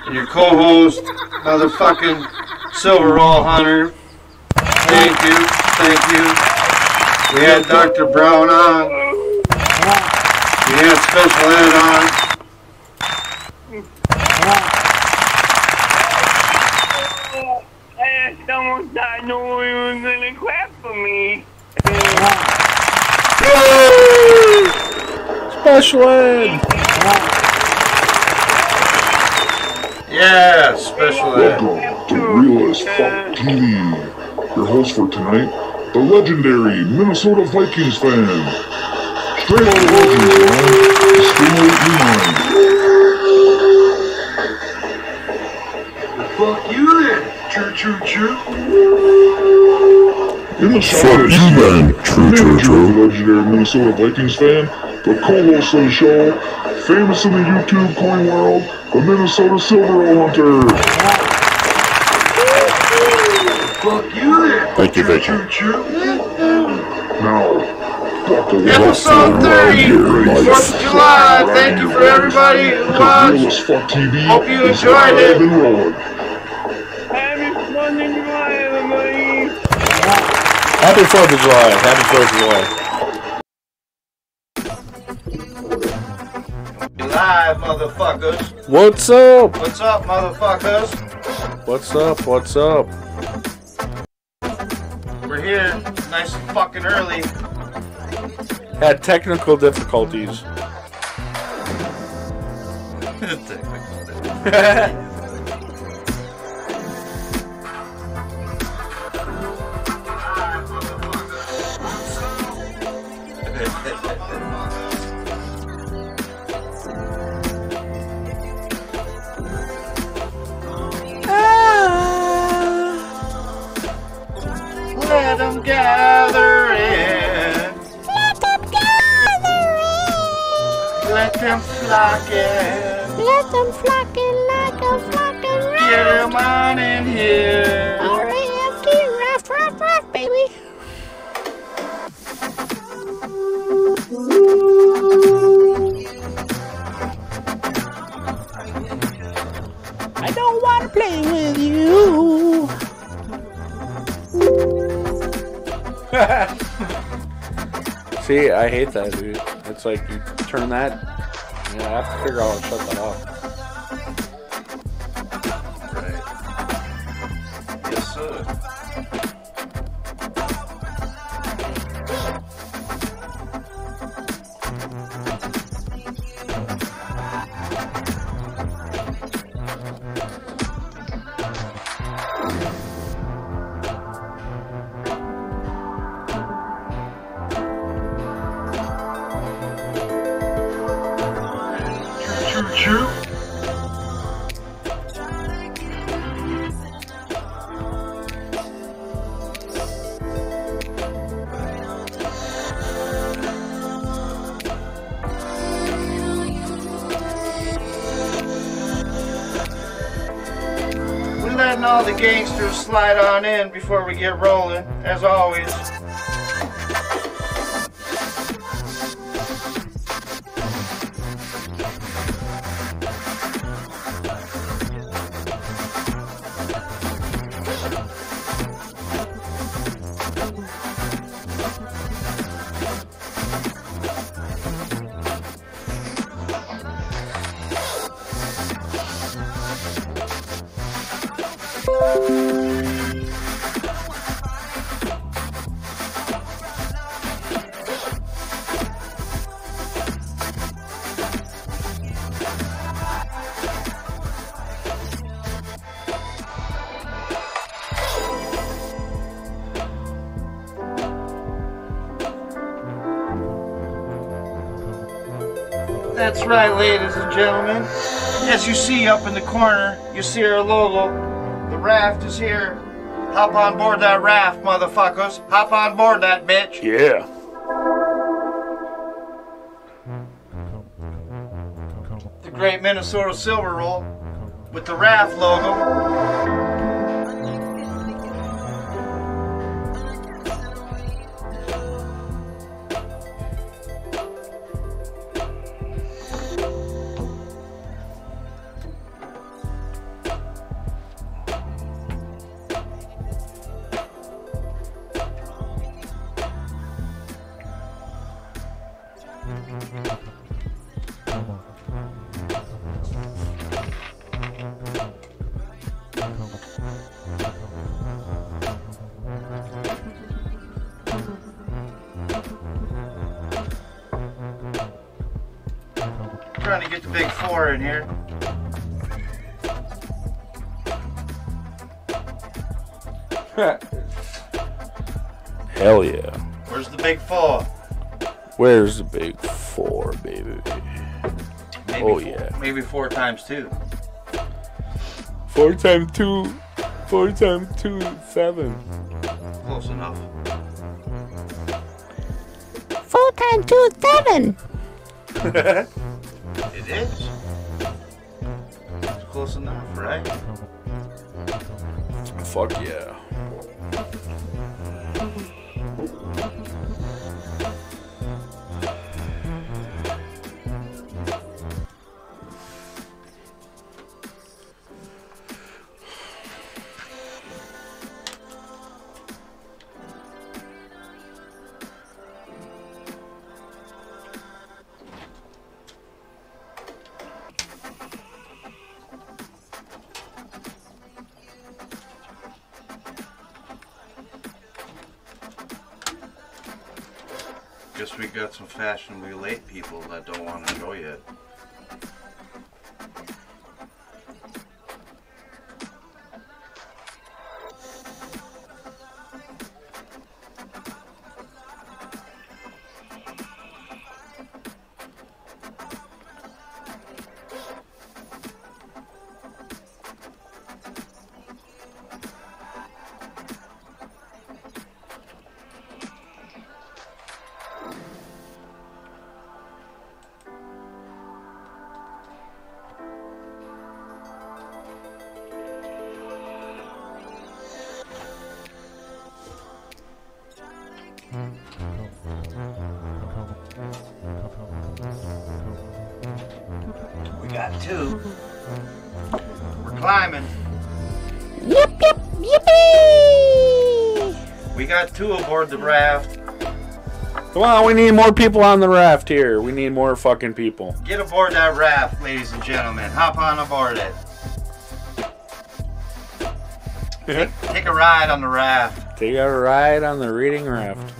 and your co-host, motherfucking Silver Roll Hunter. Thank you. We had Dr. Brown on. We had Special Ed on. Someone thought no one was gonna clap for me. Special ed. Yeah, Special Ed. Welcome to Real as Fuck TV. Your host for tonight, the legendary Minnesota Vikings fan. Straight out of Legends, man. To stimulate your mind. Fuck you then. Choo. In the shot Fuck is you then. True. manager of the legendary Minnesota Vikings fan, the co-host of the show, famous in the YouTube coin world, the Minnesota Silver Roll Hunter. Fuck you then. Thank you, Victor. Now, buckle up Episode 30, 4th of July. Thank you for everybody who because Real watched. as Fuck TV Hope you is enjoyed live it. and rolling. Happy 4th of July, everybody. Happy 4th of July. Happy 4th of July. Live, motherfuckers. What's up? What's up, motherfuckers? What's up? We're here nice and fucking early. Had technical difficulties. them gather in. Let them gather in. Let them flock in. Let them flock in like a flocking raft. Get them on in here. R-A-F-T, raft, raft, raft, baby. I don't want to play with you. See, I hate that, dude. It's like you turn that. Yeah, I have to figure out how to shut that off. Right. Yes, sir. Choo-choo. We're letting all the gangsters slide on in before we get rolling, as always. That's right, ladies and gentlemen. As you see up in the corner, you see our logo. The raft is here. Hop on board that raft, motherfuckers. Hop on board that bitch. Yeah. The great Minnesota Silver Roll with the raft logo. Trying to get the big four in here. Hell yeah. Where's the big four? Where's the big four, baby? Maybe Oh, four, yeah. Maybe 4 times 2. 4 times 2. 4 times 2, 7. Close enough. 4 times 2 is 7. It is. It's close enough, right? Fuck yeah. Guess we got some fashionably late people that don't want to go yet. too. We're climbing. Yip, yip, yippee! We got 2 aboard the raft. Come on, we need more people on the raft here. We need more fucking people. Get aboard that raft, ladies and gentlemen. Hop on aboard it. Take a ride on the raft. Take a ride on the reading raft.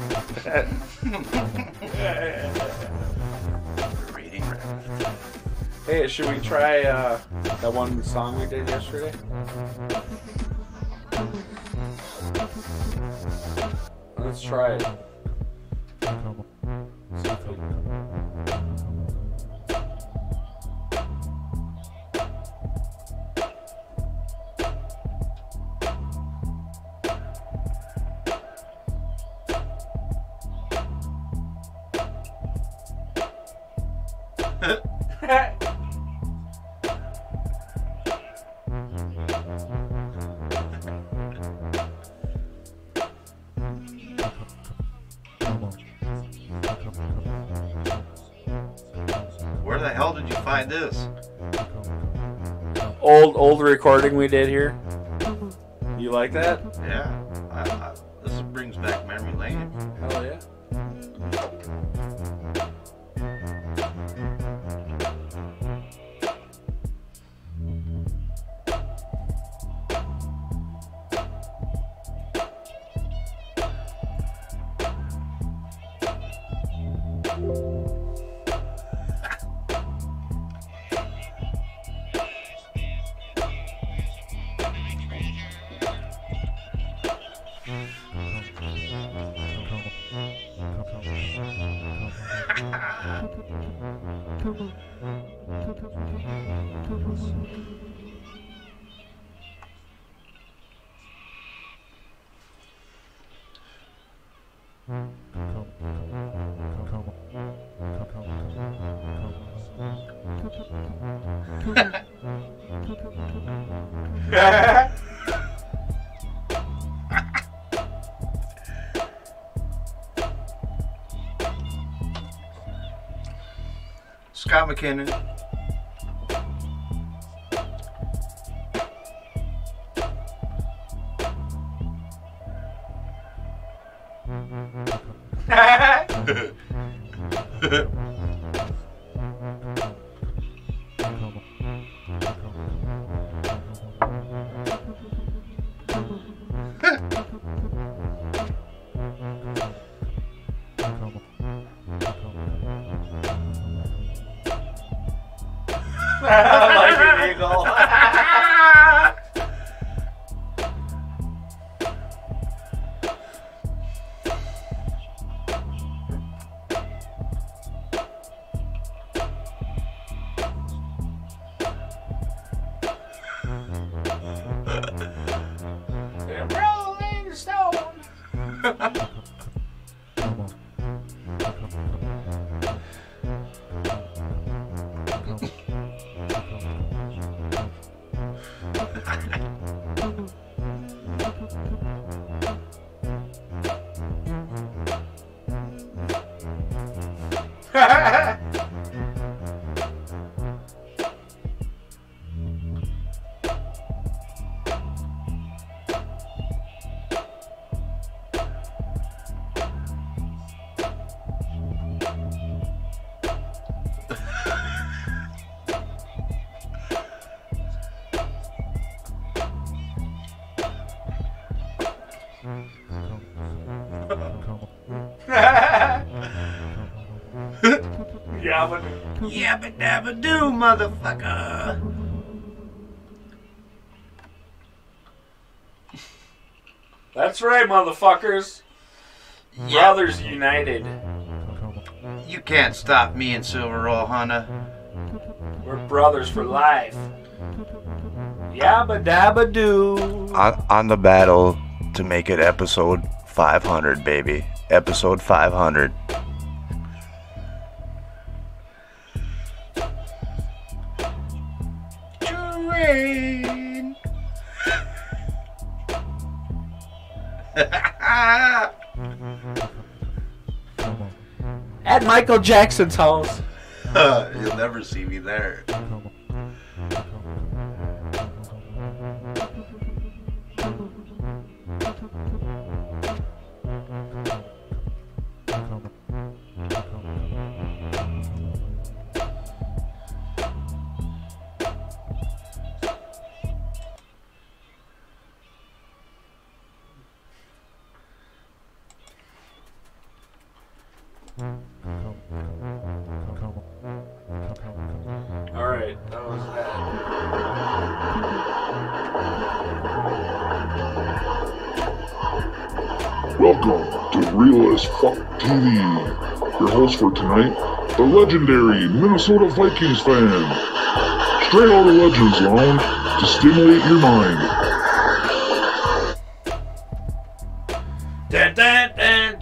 Reading raft. Hey, should we try that one song we did yesterday? Let's try it. Where the hell did you find this? Old recording we did here. You like that? Yeah. This brings back memory lane. Hell yeah. Scott McKinnon. Like an eagle. Rolling Stone. Yabba dabba doo, motherfucker. That's right, motherfuckers. Brothers united. You can't stop me and Silver Roll Hunter. We're brothers for life. Yabba dabba doo. On the battle to make it episode 500, baby. Episode 500. Train. At Michael Jackson's house. You'll never see me there. Real as Fuck TV. Your host for tonight, the legendary Minnesota Vikings fan. Straight out of Legends Lounge to stimulate your mind. Dun, dun, dun.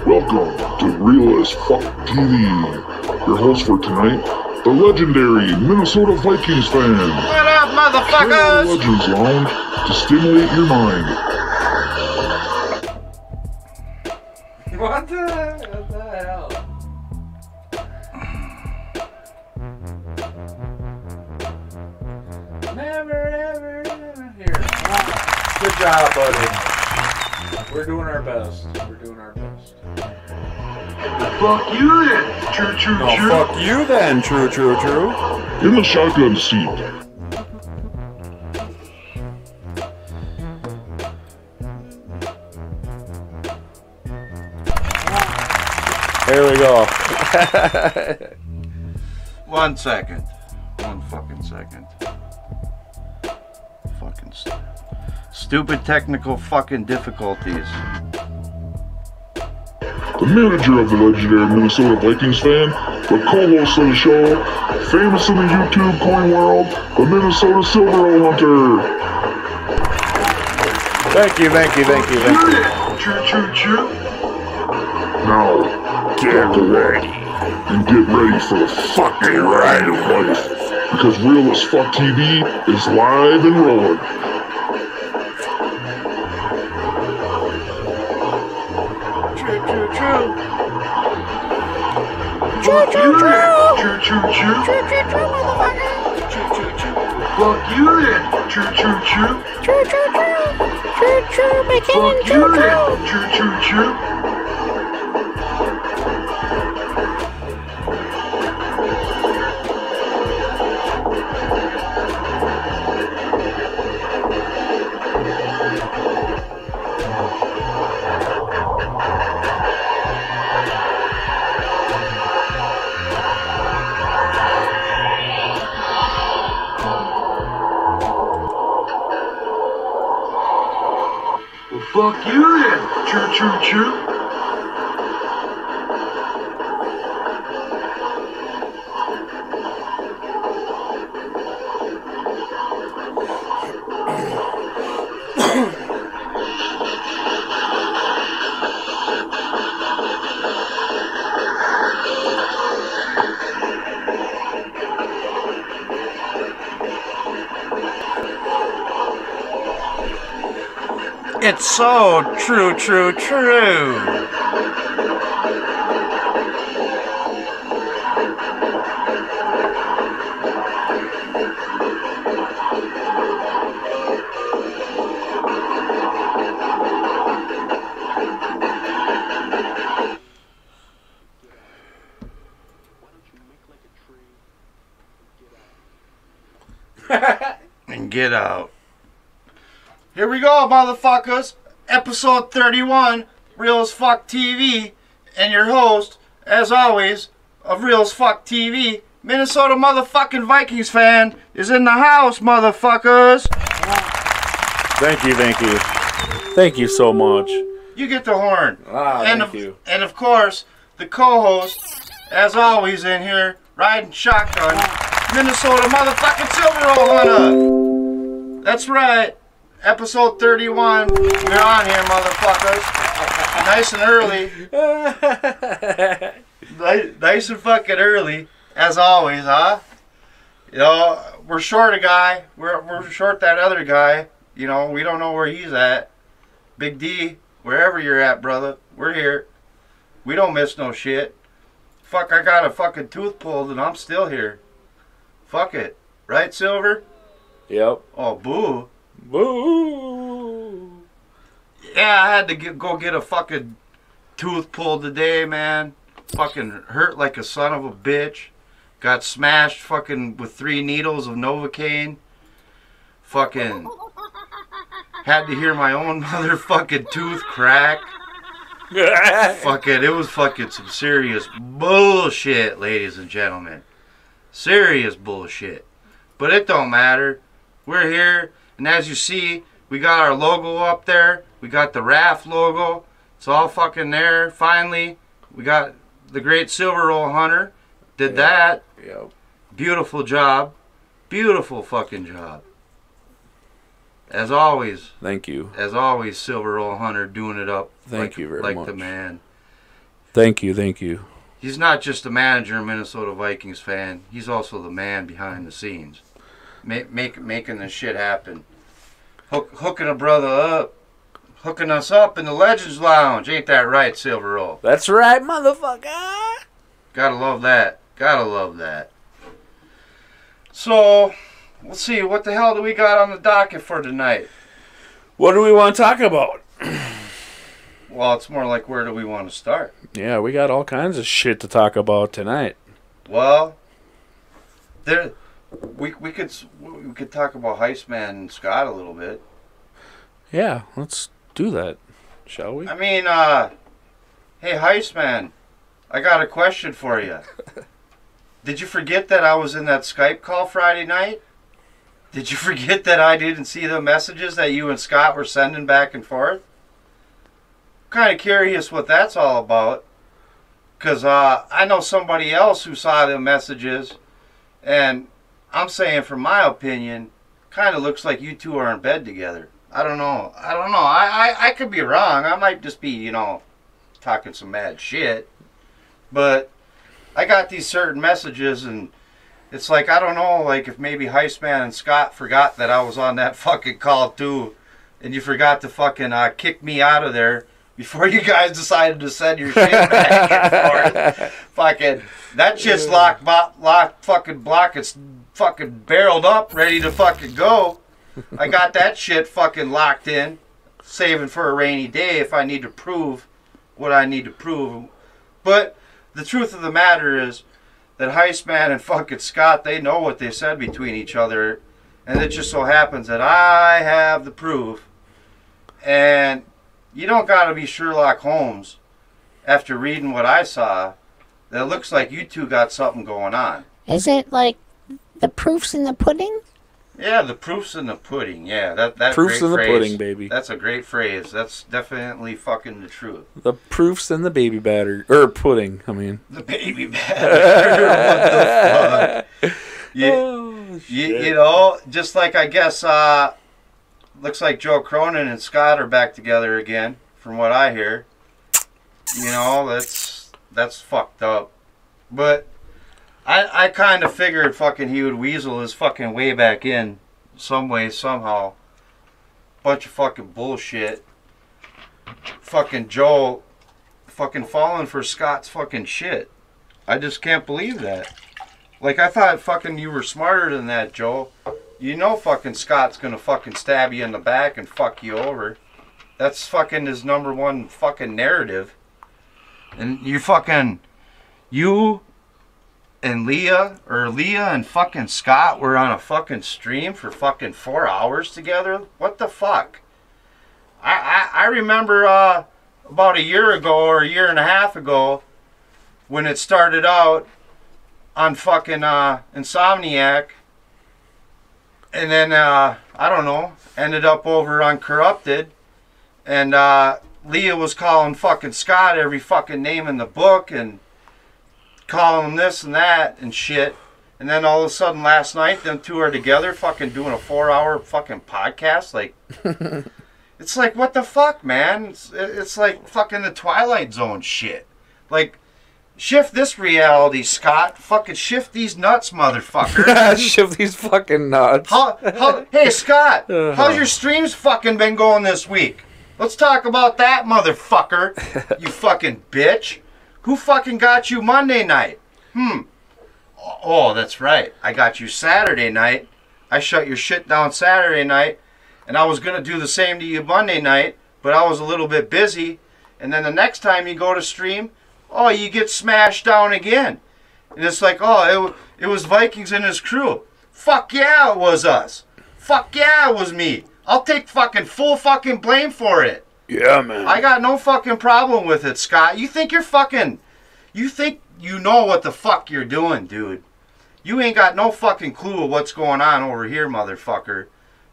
Welcome to Real as Fuck TV. Your host for tonight, the legendary Minnesota Vikings fan. What up, Straight out of motherfuckers? Legends Lounge to stimulate your mind. What the hell? Never, ever, ever. Here. Good job, buddy. We're doing our best. We're doing our best. Fuck you then, true, true, No, fuck you then, true. In the shotgun seat. There we go. 1 second. 1 fucking second. Fucking stupid technical fucking difficulties. The manager of the legendary Minnesota Vikings fan, the co-host of the show, famous in the YouTube coin world, the Minnesota Silver Hunter. Thank you. Choo. Now, get ready. And get ready for the fucking ride of life. Because Real as Fuck TV is live and rolling. Choo, motherfucker. Fuck you then. Choo. Fuck you then. Choo. Fuck you then. Choo. It's so true. And get out. Here we go, motherfuckers. Episode 31, Real as Fuck TV, and your host, as always, of Real as Fuck TV, Minnesota motherfucking Vikings fan, is in the house, motherfuckers. Thank you. Thank you so much. You get the horn. Thank you. And of course, the co-host, as always, in here, riding shotgun, Minnesota motherfucking Silver Roll Hunter. That's right. Episode 31, we're on here, motherfuckers. Nice and early. Nice and fucking early, as always, huh? You know, we're short a guy. We're short that other guy. You know, we don't know where he's at. Big D, wherever you're at, brother, we're here. We don't miss no shit. Fuck, I got a fucking tooth pulled and I'm still here. Fuck it. Right, Silver? Yep. Oh, boo. Boo. Yeah, I had to go get a fucking tooth pulled today, man. Fucking hurt like a son of a bitch. Got smashed fucking with 3 needles of Novocaine. Fucking had to hear my own motherfucking tooth crack. Fucking, it was fucking some serious bullshit, ladies and gentlemen. Serious bullshit. But it don't matter. We're here, and as you see, we got our logo up there. We got the RAF logo. It's all fucking there. Finally, we got the great Silver Roll Hunter. Did that. Yep. Beautiful job. Beautiful fucking job. As always. Thank you. As always, Silver Roll Hunter doing it up. Thank you very much. Like the man. Thank you. He's not just a manager, Minnesota Vikings fan. He's also the man behind the scenes. Making this shit happen. Hooking a brother up. Hooking us up in the Legends Lounge. Ain't that right, Silver Roll? That's right, motherfucker. Gotta love that. Gotta love that. So, let's see. What the hell do we got on the docket for tonight? What do we want to talk about? Well, it's more like where do we want to start? Yeah, we got all kinds of shit to talk about tonight. Well, we could talk about Heistman and Scott a little bit. Yeah, let's do that, shall we? I mean, hey Heistman, I got a question for you. Did you forget that I was in that Skype call Friday night? Did you forget that I didn't see the messages that you and Scott were sending back and forth? Kind of curious what that's all about, because I know somebody else who saw the messages, and I'm saying, from my opinion, kind of looks like you two are in bed together. I don't know. I could be wrong. I might just be, talking some mad shit. But I got these certain messages, and it's like, I don't know, like if maybe Heistman and Scott forgot that I was on that fucking call too, and you forgot to fucking kick me out of there before you guys decided to send your shit back and forth. Fucking, that shit's locked, fucking block. It's fucking barreled up, ready to fucking go. I got that shit fucking locked in, saving for a rainy day if I need to prove what I need to prove. But the truth of the matter is that Heistman and fucking Scott, they know what they said between each other, and it just so happens that I have the proof. And you don't gotta be Sherlock Holmes after reading what I saw. That looks like you two got something going on. Is it like the proof's in the pudding? Yeah, the proof's in the pudding. Yeah, that proof's in the phrase, pudding, baby. That's a great phrase. That's definitely fucking the truth. The proof's in the baby batter pudding. I mean, the baby batter. What the fuck? You know, just like I guess. Looks like Joe Cronin and Scott are back together again, from what I hear. That's fucked up. But I kind of figured fucking he would weasel his fucking way back in some way, somehow. Bunch of fucking bullshit. Fucking Joe fucking falling for Scott's fucking shit. I just can't believe that. Like, I thought fucking you were smarter than that, Joe. You know fucking Scott's gonna fucking stab you in the back and fuck you over. That's fucking his number one fucking narrative. And you and Leah and fucking Scott were on a fucking stream for fucking 4 hours together? What the fuck? I remember about a year ago or a year and a half ago when it started out on fucking Insomniac, and then I don't know, ended up over on Corrupted, and Leah was calling fucking Scott every fucking name in the book and calling him this and that and shit. And then all of a sudden last night, them two are together fucking doing a 4-hour fucking podcast. Like, it's like, what the fuck, man? It's like fucking the Twilight Zone shit. Like, shift this reality, Scott. Fucking shift these nuts, motherfucker. Shift these fucking nuts. Hey, Scott, how's your streams fucking been going this week? Let's talk about that, motherfucker. You fucking bitch. Who fucking got you Monday night? Oh, that's right. I got you Saturday night. I shut your shit down Saturday night, and I was going to do the same to you Monday night, but I was a little bit busy. And then the next time you go to stream, oh, you get smashed down again. And it's like, oh, it was Vikings and his crew. Fuck yeah, it was us. Fuck yeah, it was me. I'll take fucking full fucking blame for it. Yeah, man. I got no fucking problem with it, Scott. You think you know what the fuck you're doing, dude. You ain't got no fucking clue of what's going on over here, motherfucker.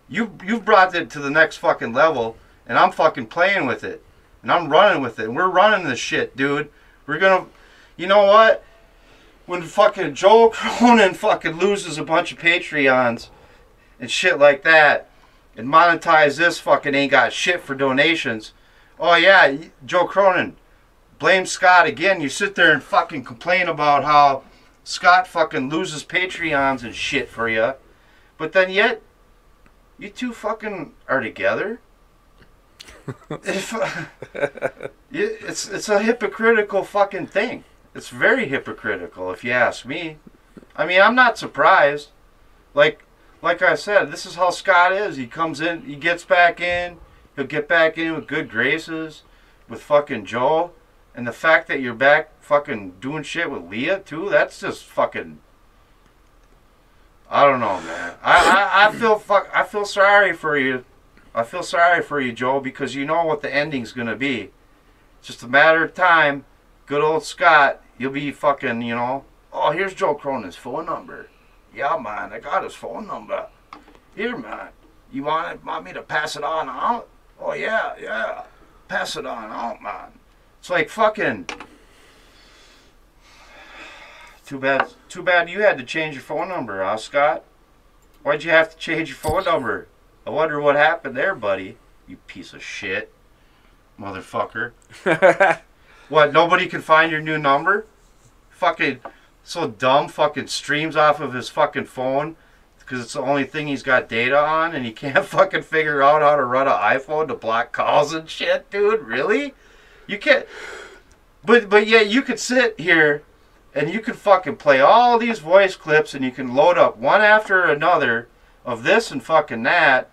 You've brought it to the next fucking level, and I'm fucking playing with it. And I'm running with it. And we're running this shit, dude. We're gonna... You know what? When fucking Joe Cronin fucking loses a bunch of Patreons and shit like that, and Monetize This fucking ain't got shit for donations. Oh yeah, Joe Cronin, blame Scott again. You sit there and fucking complain about how Scott fucking loses Patreons and shit for you, but then yet you two fucking are together. It's a hypocritical fucking thing. It's very hypocritical if you ask me. I mean, I'm not surprised. Like I said, this is how Scott is. He comes in, he gets back in, he'll get back in with good graces with fucking Joe. And the fact that you're back fucking doing shit with Leah too, that's just fucking... I don't know, man. I feel sorry for you. I feel sorry for you, Joe, because you know what the ending's gonna be. It's just a matter of time. Good old Scott, you'll be fucking, you know, oh, here's Joe Cronin's phone number. Yeah, man, I got his phone number. Here, man. You want me to pass it on out? Oh, yeah. Pass it on out, man. It's like fucking... Too bad you had to change your phone number, huh, Scott? Why'd you have to change your phone number? I wonder what happened there, buddy. You piece of shit. Motherfucker. What, nobody can find your new number? Fucking... So dumb, fucking streams off of his fucking phone because it's the only thing he's got data on, and he can't fucking figure out how to run an iPhone to block calls and shit, dude. Really? You can't. But yeah, you could sit here and you could fucking play all these voice clips, and you can load up one after another of this and fucking that,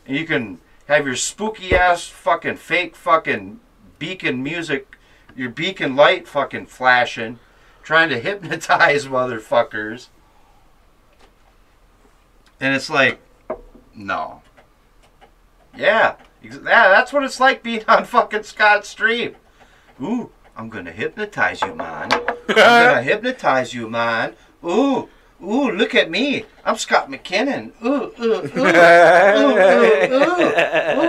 and you can have your spooky ass fucking fake fucking beacon music, your beacon light fucking flashing, trying to hypnotize motherfuckers. And it's like, no. Yeah, that's what it's like being on fucking Scott's stream. Ooh, I'm gonna hypnotize you, man. I'm gonna hypnotize you, man. Ooh, look at me. I'm Scott McKinnon. Ooh,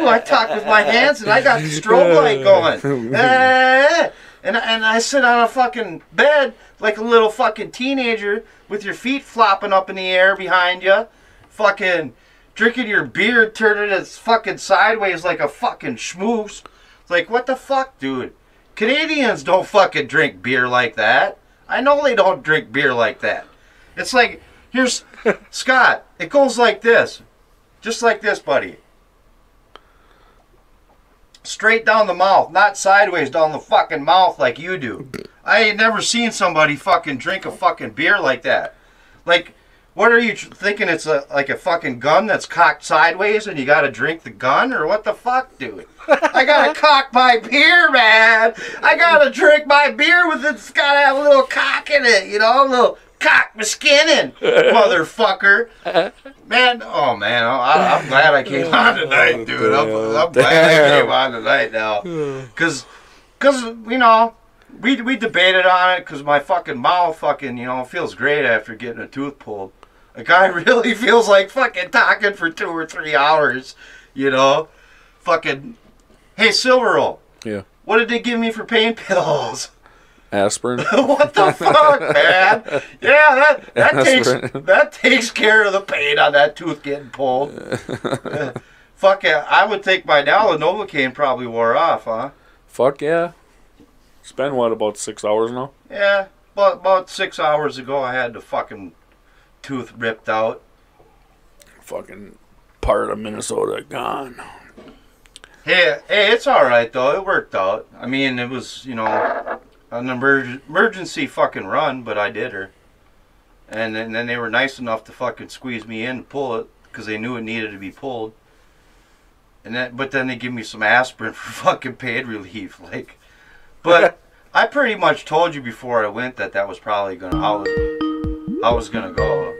I talk with my hands and I got the strobe light going. And I sit on a fucking bed like a little fucking teenager with your feet flopping up in the air behind you, fucking drinking your beer, turning it fucking sideways like a fucking schmooze. It's like, what the fuck, dude? Canadians don't fucking drink beer like that. I know they don't drink beer like that. It's like, here's, Scott, it goes like this. Just like this, buddy. Straight down the mouth, not sideways down the fucking mouth like you do. I ain't never seen somebody fucking drink a fucking beer like that. Like, what are you thinking? It's like a fucking gun that's cocked sideways and you gotta drink the gun? Or what the fuck, dude? I gotta cock my beer, man. I gotta drink my beer with it. It's gotta have a little cock in it, you know? A little cock my skin in, motherfucker. Man, oh man, I'm glad I came on tonight, dude. I'm glad I came on tonight now. Cause you know, we debated on it because my fucking mouth fucking, you know, feels great after getting a tooth pulled. A guy really feels like fucking talking for 2 or 3 hours, you know? Fucking, hey, Silver Roll. Yeah. What did they give me for pain pills? Aspirin. What the fuck, man? Yeah, that takes care of the pain on that tooth getting pulled. Fuck yeah, I would think by now the Novocaine probably wore off, huh? Fuck yeah. It's been, what, about 6 hours now? Yeah, about 6 hours ago I had the fucking tooth ripped out. Fucking part of Minnesota gone. Hey, it's alright though, it worked out. I mean, it was, you know, an emergency fucking run, but I did her. And then they were nice enough to fucking squeeze me in and pull it, because they knew it needed to be pulled. But then they give me some aspirin for fucking pain relief, like. But I pretty much told you before I went that was probably how it was gonna go.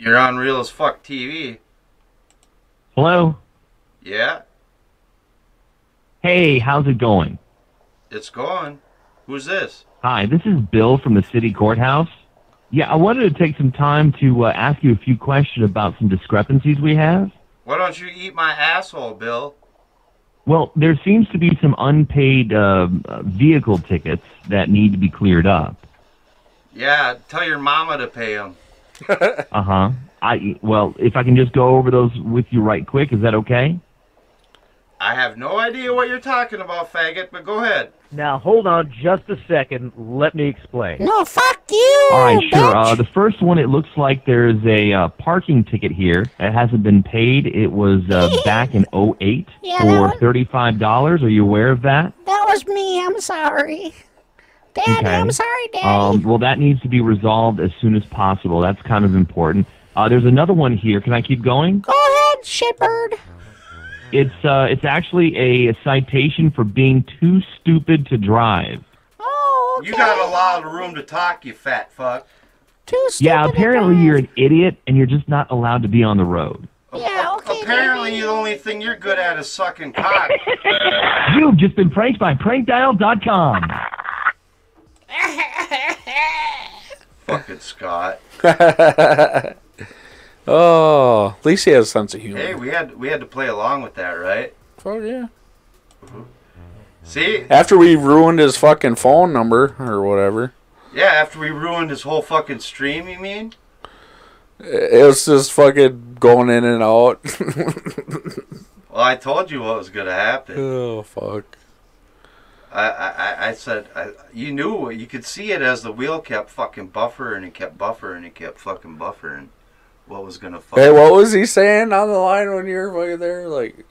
You're on Real as Fuck TV. Hello? Yeah, Hey, how's it going? it's going. Who's this? Hi, this is Bill from the city courthouse. Yeah, I wanted to take some time to ask you a few questions about some discrepancies we have. Why don't you eat my asshole, Bill? Well, there seems to be some unpaid vehicle tickets that need to be cleared up. Yeah, tell your mama to pay them. Uh-huh. Well, if I can just go over those with you right quick, is that okay? I have no idea what you're talking about, faggot, but go ahead. Now, hold on just a second. Let me explain. No, fuck you, All right, sure. bitch. The first one, it looks like there's a parking ticket here. It hasn't been paid. It was back in 2008 Yeah, for $35. Are you aware of that? That was me. I'm sorry. Daddy, Okay. I'm sorry, Daddy. Well, that needs to be resolved as soon as possible. That's kind of important. There's another one here. Can I keep going? Go ahead, shitbird. It's actually a citation for being too stupid to drive. Oh, okay. You got a lot of room to talk, you fat fuck. Too stupid Yeah, to apparently drive. you're an idiot and you're just not allowed to be on the road. Yeah, okay, Apparently, baby. the only thing you're good at is sucking cock. You've just been pranked by prankdial.com. Fucking Scott. Oh, at least he has a sense of humor. Hey, we had to play along with that, right? Fuck yeah. See? After we ruined his fucking phone number or whatever, Yeah, after we ruined his whole fucking stream, you mean? it was just fucking going in and out. Well, I told you what was gonna happen. Oh, fuck. I said, you knew, you could see it as the wheel kept fucking buffering and kept buffering and kept fucking buffering. What was gonna fucking... Hey, what was he saying on the line when you were fucking there? Like,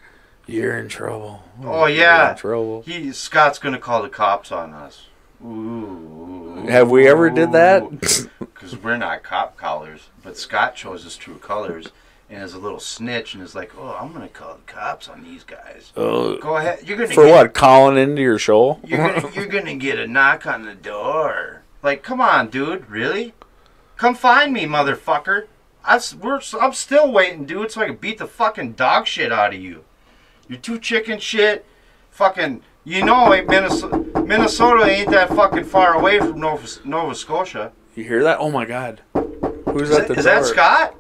you're in trouble. Oh, You're yeah. in trouble. Scott's gonna call the cops on us. Ooh. Have we ever did that? Because we're not cop callers, but Scott chose his true colors and is a little snitch and is like, oh, I'm gonna call the cops on these guys. Go ahead. You're gonna For what? Calling into your show? You're gonna get a knock on the door. Like, come on, dude. Really? Come find me, motherfucker. I'm still waiting, dude, so I can beat the fucking dog shit out of you. You're too chicken shit. Fucking, Minnesota ain't that fucking far away from Nova Scotia. You hear that? Oh my God. Who's at the door? Is that Scott?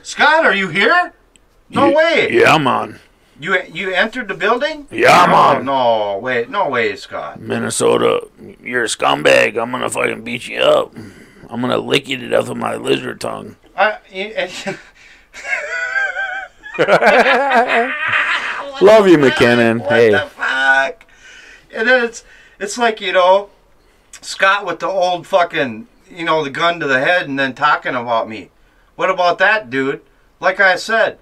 Scott, are you here? No way. Yeah, I'm on. You entered the building? Yeah, I'm on. No way, Scott. Minnesota, you're a scumbag. I'm gonna fucking beat you up. I'm gonna lick you to death with my lizard tongue. Love you, McKinnon. Hey. What the fuck? And then it's like, Scott with the old fucking, the gun to the head and then talking about me. What about that, dude? Like I said,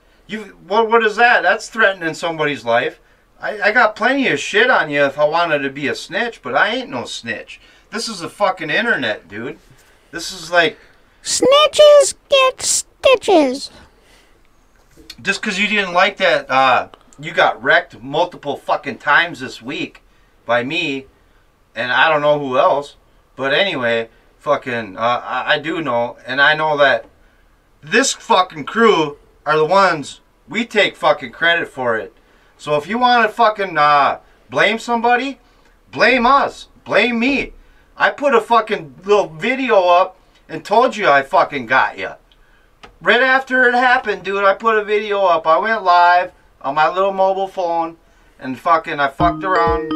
what is that? That's threatening somebody's life. I got plenty of shit on you if I wanted to be a snitch, but I ain't no snitch. This is the fucking internet, dude. This is like... Snitches get stitches. Just because you didn't like that, you got wrecked multiple fucking times this week by me, and I don't know who else. But anyway, fucking, I do know, and I know that this fucking crew are the ones, we take fucking credit for it. So if you want to fucking blame somebody, blame us. Blame me. I put a fucking little video up and told you I fucking got you. Right after it happened, dude, I put a video up. I went live on my little mobile phone and fucking I fucked around.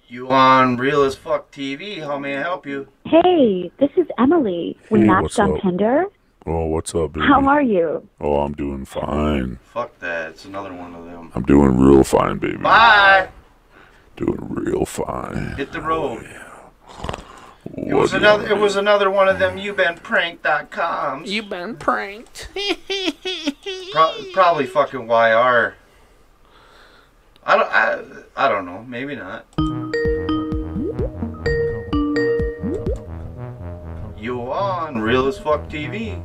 You on Real as Fuck TV? How may I help you? Hey, this is Emily. We Hey, matched what's on up? Tinder. Oh, what's up, baby? How are you? Oh, I'm doing fine. Fuck that. It's another one of them. I'm doing real fine, baby. Bye. Doing real fine. Hit the road. It What was do you another. wanna It was another one of them. You've been pranked.coms. You've been pranked. Probably fucking YR. I don't know. Maybe not. You on Real as Fuck TV?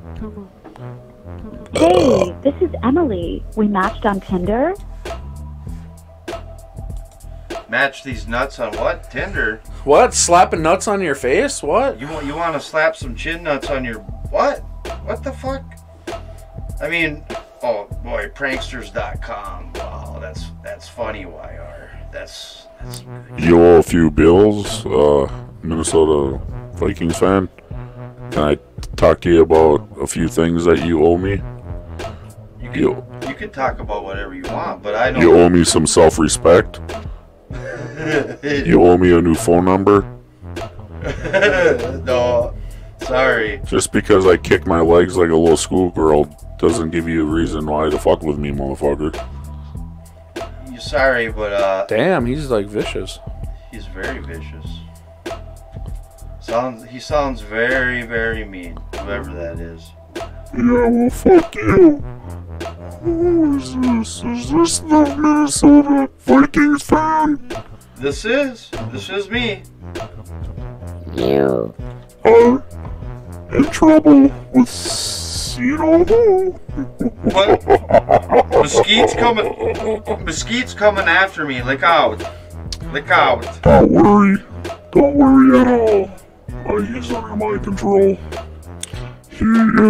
Hey, this is Emily. We matched on Tinder. Match these nuts on what? Tinder? What? Slapping nuts on your face? What? You want to slap some chin nuts on your what? What the fuck? I mean, oh boy, pranksters.com. Wow, that's funny, YR. That's You owe a few bills, Minnesota Vikings fan. Can I talk to you about a few things that you owe me? you can talk about whatever you want, but I don't. You owe me some self-respect. You owe me a new phone number. No, sorry. Just because I kick my legs like a little schoolgirl doesn't give you a reason why to fuck with me, motherfucker. You're sorry, but damn, he's like vicious. He's very vicious. He sounds very, very mean, whoever that is. Yeah, well, fuck you. Who is this? Is this the Minnesota Vikings fan? This is me. You are in trouble with you know who. What? Mesquite's coming after me. Look out. Look out. Don't worry. Don't worry at all. He's under my control. He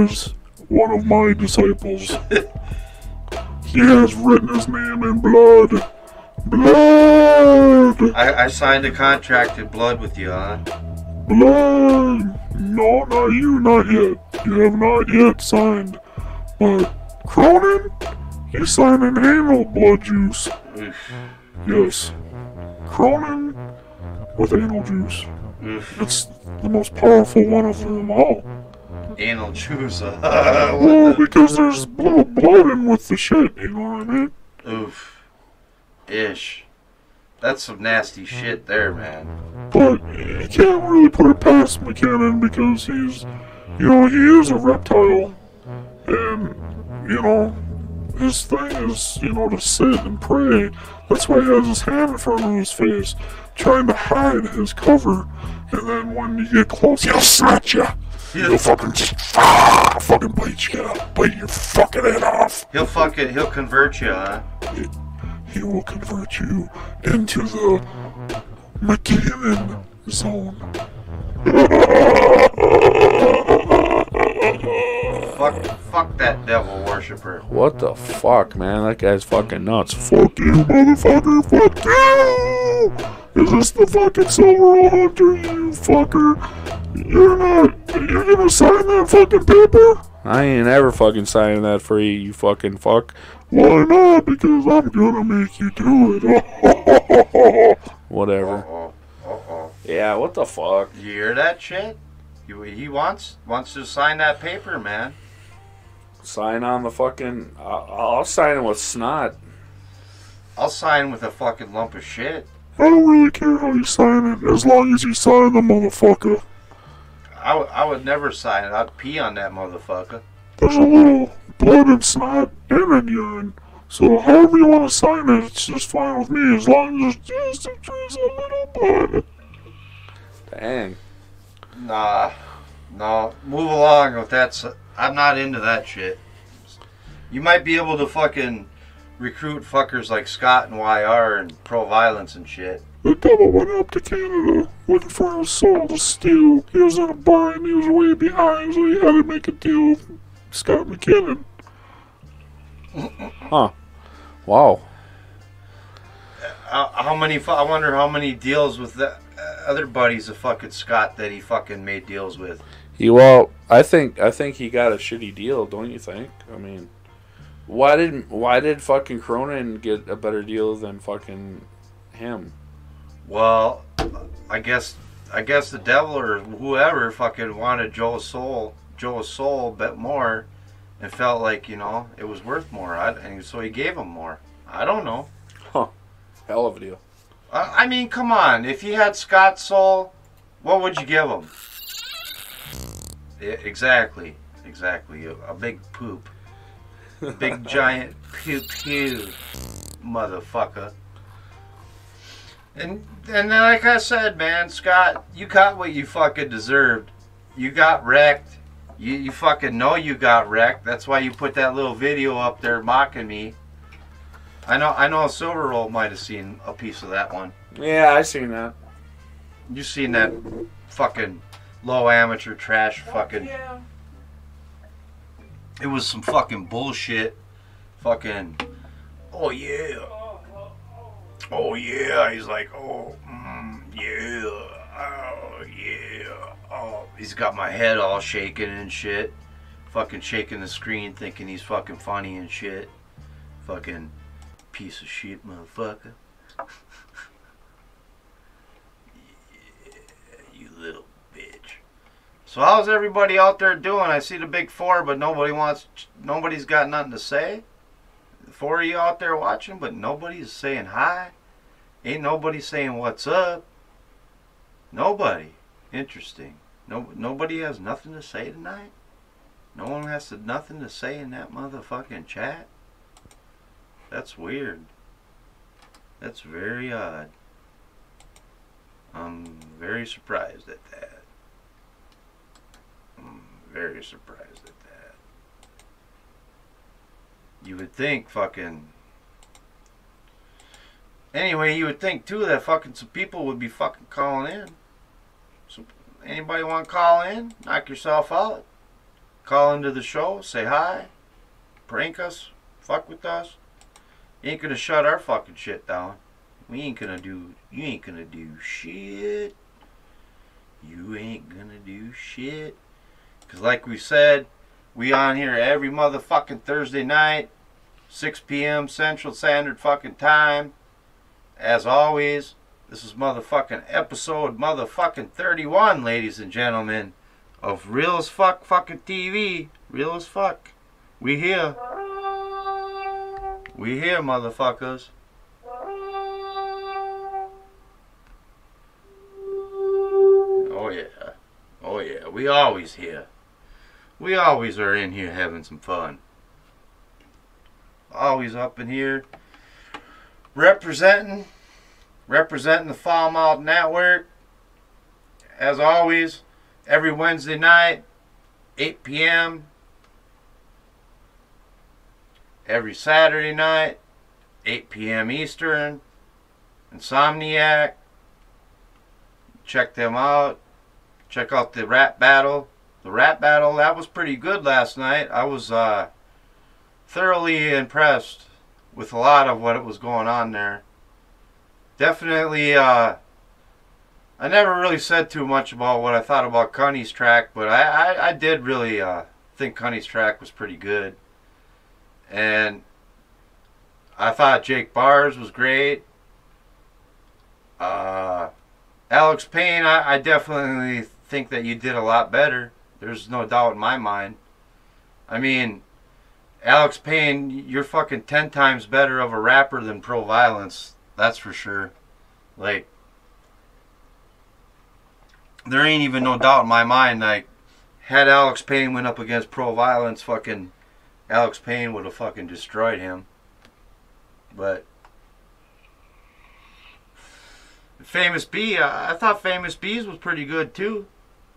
is one of my disciples. He has written his name in blood. Blood! I signed a contract in blood with you, huh? Blood! No, not you, not yet. You have not yet signed. But Cronin, he signed an anal blood juice. Yes. Cronin with anal juice. It's the most powerful one of them all. Anal juice. Well, because there's little blood in with the shit, you know what I mean? Oof. Ish. That's some nasty shit there, man. But you can't really put it past McKinnon because he's, you know, he is a reptile. And, you know, his thing is, you know, to sit and pray. That's why he has his hand in front of his face, trying to hide his cover. And then when you get close, he'll snatch you. He'll fucking fucking bite your fucking head off. He'll convert you, huh? He will convert you into the McKinnon zone. Fuck that devil worshiper. What the fuck, man? That guy's fucking nuts. Fuck you, motherfucker. Fuck you! Is this the fucking Silver Hunter, you fucker? You're gonna sign that fucking paper? I ain't ever fucking signing that for you, you fucking fuck. Why not? Because I'm gonna make you do it. Whatever. Yeah, what the fuck? You hear that shit? He wants to sign that paper, man. Sign on the fucking... I'll sign it with snot. I'll sign with a fucking lump of shit. I don't really care how you sign it, as long as you sign the motherfucker. I would never sign it. I'd pee on that motherfucker. There's a little blood and snot and then urine. So however you want to sign it, it's just fine with me, as long as there's just a little blood. Dang. Nah. No. Move along with that. I'm not into that shit. You might be able to fucking recruit fuckers like Scott and YR and Pro Violence and shit. The devil went up to Canada looking for his soul to steal. He was in a bar and he was way behind, so he had to make a deal with Scott McKinnon. Huh. Wow. How many? I wonder how many deals with the other buddies of fucking Scott that he fucking made deals with. Well, I think he got a shitty deal, don't you think? I mean, why did fucking Cronin get a better deal than fucking him? Well, I guess the devil or whoever fucking wanted Joe's soul a bit more, and felt like, you know, it was worth more, and so he gave him more. I don't know. Huh. Hell of a deal. I mean, come on. If you had Scott's soul, what would you give him? Yeah, exactly. A big poop. A big giant pew, motherfucker. And like I said, man, Scott, you got what you fucking deserved. You got wrecked. You fucking know you got wrecked. That's why you put that little video up there mocking me. I know Silver Roll might have seen a piece of that one. Yeah, I seen that. You seen that fucking low amateur trash fucking... Yeah. It was some fucking bullshit. Fucking... Oh, yeah. Oh, yeah. He's like, oh, yeah. Oh, yeah. Oh, he's got my head all shaking and shit. Fucking shaking the screen thinking he's fucking funny and shit. Fucking piece of shit, motherfucker. Yeah, you little bitch. So how's everybody out there doing? I see the big four, but nobody's got nothing to say. The four of you out there watching, but nobody's saying hi. Ain't nobody saying what's up. Nobody. Interesting. Nobody has nothing to say tonight? No one has nothing to say in that motherfucking chat? That's weird. That's very odd. I'm very surprised at that. I'm very surprised at that. You would think fucking... Anyway, you would think too that fucking some people would be fucking calling in. So anybody want to call in? Knock yourself out. Call into the show. Say hi. Prank us. Fuck with us. You ain't gonna shut our fucking shit down. We ain't gonna do... You ain't gonna do shit. You ain't gonna do shit. Because like we said, we on here every motherfucking Thursday night. 6 p.m. Central Standard fucking time. As always, this is motherfucking episode motherfucking 31, ladies and gentlemen, of Real as Fuck fucking TV. Real as fuck. We here. We here, motherfuckers. Oh yeah. Oh yeah. We always here. We always are in here having some fun. Always up in here. Representing the Foul Mouth Network. As always, every Wednesday night, 8 p.m. Every Saturday night, 8 p.m. Eastern. Insomniac. Check them out. Check out the rap battle. The rap battle, that was pretty good last night. I was thoroughly impressed with a lot of what was going on there. Definitely, I never really said too much about what I thought about Cunny's track, but I did really think Cunny's track was pretty good. And I thought Jake Bars was great. Alex Payne, I definitely think that you did a lot better. There's no doubt in my mind. I mean, Alex Payne, you're fucking 10 times better of a rapper than Pro Violence. That's for sure. Like, there ain't even no doubt in my mind. Like, had Alex Payne went up against Pro Violence, fucking Alex Payne would have fucking destroyed him. But Famous B, I thought Famous B's was pretty good too.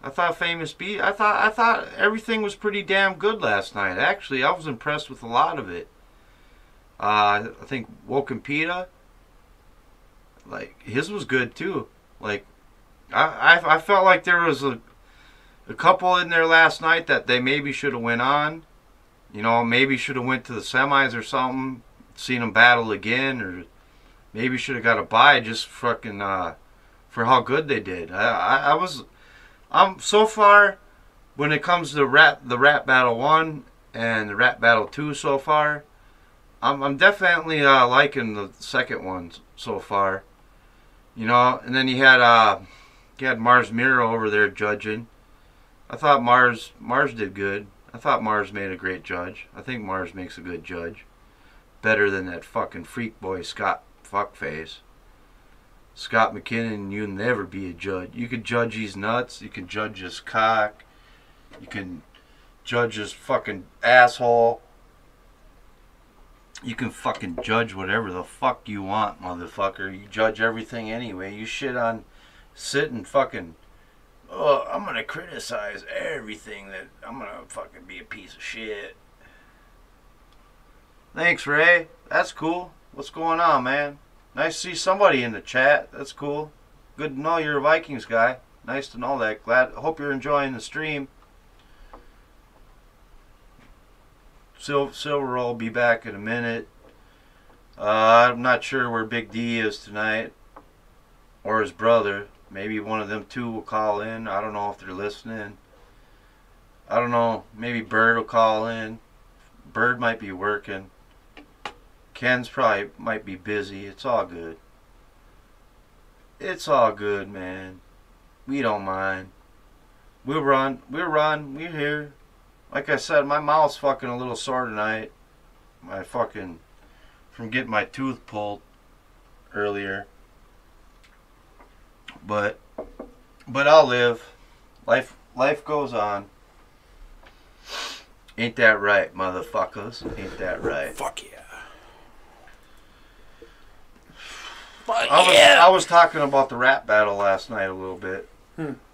I thought everything was pretty damn good last night. Actually, I was impressed with a lot of it. I think Woken Pita, like, his was good too. Like, I felt like there was a couple in there last night that they maybe should have went on. You know, maybe should have went to the semis or something, seen them battle again, or maybe should have got a bye just fucking for how good they did. So far, when it comes to the rap battle 1 and the rap battle 2 so far, I'm definitely liking the second one so far. You know, and then you had Mars Miro over there judging. I thought Mars did good. I thought Mars made a great judge. I think Mars makes a good judge. Better than that fucking freak boy Scott Fuckface. Scott McKinnon, you'll never be a judge. You can judge his nuts. You can judge his cock. You can judge his fucking asshole. You can fucking judge whatever the fuck you want, motherfucker. You judge everything anyway. You sit and fucking... Oh, I'm gonna criticize everything that... I'm gonna fucking be a piece of shit. Thanks, Ray. That's cool. What's going on, man? Nice to see somebody in the chat. That's cool. Good to know you're a Vikings guy. Nice to know that. Hope you're enjoying the stream. Silver will be back in a minute. I'm not sure where Big D is tonight. Or his brother. Maybe one of them two will call in. I don't know if they're listening. I don't know. Maybe Bird will call in. Bird might be working. Ken's probably might be busy. It's all good. It's all good, man. We don't mind. We'll run. We're here. Like I said, my mouth's fucking a little sore tonight. From getting my tooth pulled earlier. But I'll live. Life goes on. Ain't that right, motherfuckers? Ain't that right? Fuck yeah. I was talking about the rap battle last night a little bit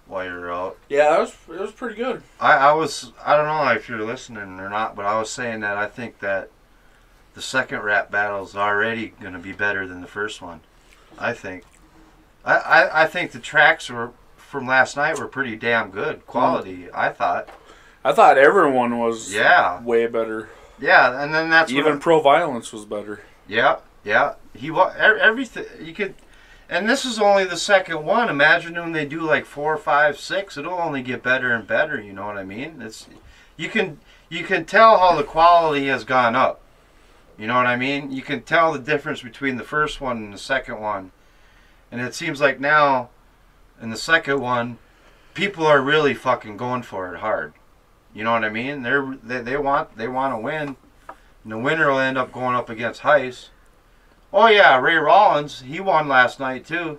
while you were out. Yeah, it was pretty good. I don't know if you're listening or not, but I was saying that I think that the second rap battle is already going to be better than the first one. I think. I think the tracks from last night were pretty damn good quality. I thought everyone was way better. Yeah, and then that's even Pro Violence was better. Yeah. He everything you could, and this is only the second one. Imagine when they do like 4, 5, 6. It'll only get better and better. You know what I mean? You can tell how the quality has gone up. You know what I mean? You can tell the difference between the first one and the second one, and it seems like now, in the second one, people are really fucking going for it hard. You know what I mean? They want to win, and the winner will end up going up against Heist. Oh yeah, Ray Rollins, he won last night too.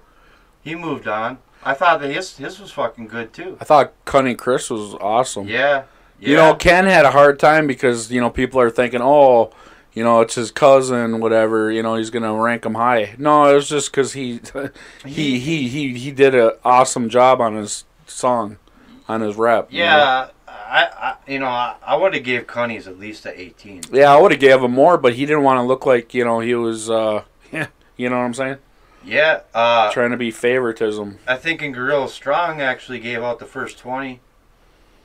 He moved on. I thought that his was fucking good too. I thought Cunning Chris was awesome. Yeah. You know, Ken had a hard time because, you know, people are thinking, oh, you know, it's his cousin, whatever, you know, he's going to rank him high. No, it was just because he did an awesome job on his song, on his rap. Yeah. I would have gave Cunny's at least an 18. Yeah, I would have gave him more, but he didn't want to look like, you know, he was, you know what I'm saying? Yeah. Trying to be favoritism. I think in Gorilla Strong actually gave out the first 20,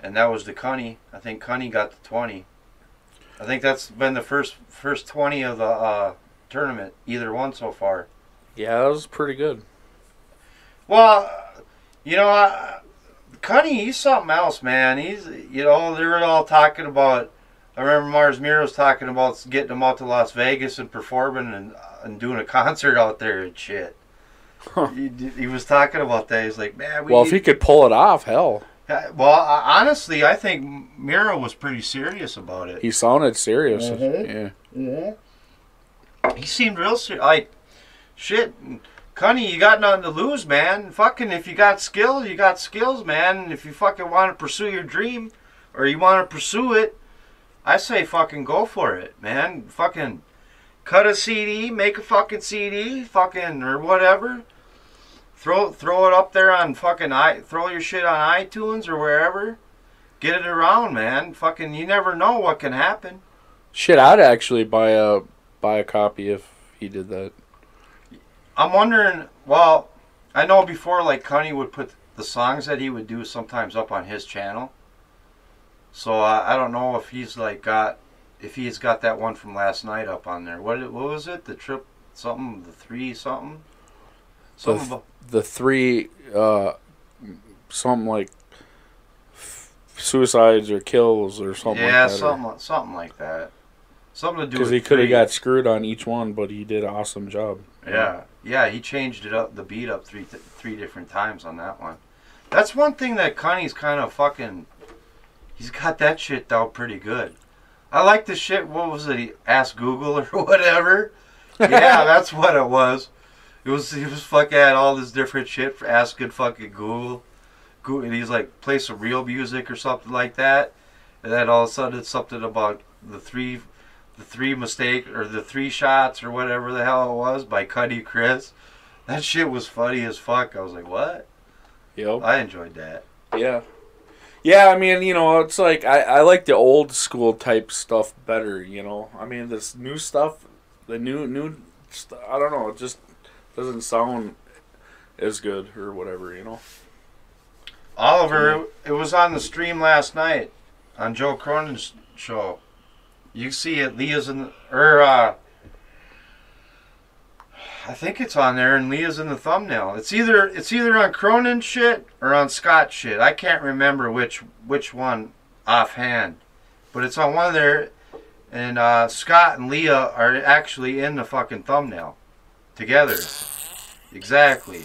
and that was the Cunny. I think Cunny got the 20. I think that's been the first 20 of the tournament, either one so far. Yeah, that was pretty good. Well, you know, Cunny, he's something else, man. He's, you know, they were all talking about, I remember Mars Miro's talking about getting him out to Las Vegas and performing and doing a concert out there and shit. Huh. He was talking about that. He's like, man, if he could pull it off, hell. Well, honestly, I think Miro was pretty serious about it. He sounded serious. Mm-hmm. Yeah. Mm-hmm. He seemed real serious. Like, shit, Cunny, you got nothing to lose, man. Fucking, if you got skills, you got skills, man. And if you fucking want to pursue your dream, or you want to pursue it, I say fucking go for it, man. Fucking cut a CD, make a fucking CD, fucking, or whatever. Throw it up there on fucking throw your shit on iTunes or wherever. Get it around, man. Fucking, you never know what can happen. Shit, I'd actually buy a copy if he did that. I'm wondering, well, I know before, like, Cunny would put the songs that he would do sometimes up on his channel. So I don't know if he's like if he's got that one from last night up on there. What was it? The trip something, the 3 something? The 3 something like suicides or kills or something like that. Yeah, something like that. Something to do with, because he could have got screwed on each one, but he did an awesome job. Yeah, he changed it up, the beat up three different times on that one. That's one thing that Cunny's kind of fucking, he's got that shit down pretty good. I like the shit, what was it, he asked Google or whatever? Yeah, that's what it was. He was fucking had all this different shit for asking fucking Google, and he's like, play some real music or something like that, and then all of a sudden it's something about the three mistake or the 3 shots or whatever the hell it was by Cuddy Chris. That shit was funny as fuck. I was like, what? Yep. I enjoyed that. Yeah. Yeah, I mean, you know, it's like I like the old school type stuff better, you know. I mean, this new stuff, the new I don't know. It just doesn't sound as good or whatever, you know. Oliver, it was on the stream last night on Joe Cronin's show. You see it. Leah's in I think it's on there, and Leah's in the thumbnail. It's either on Cronin shit or on Scott shit. I can't remember which one offhand, but it's on one of there. And Scott and Leah are actually in the fucking thumbnail together. Exactly.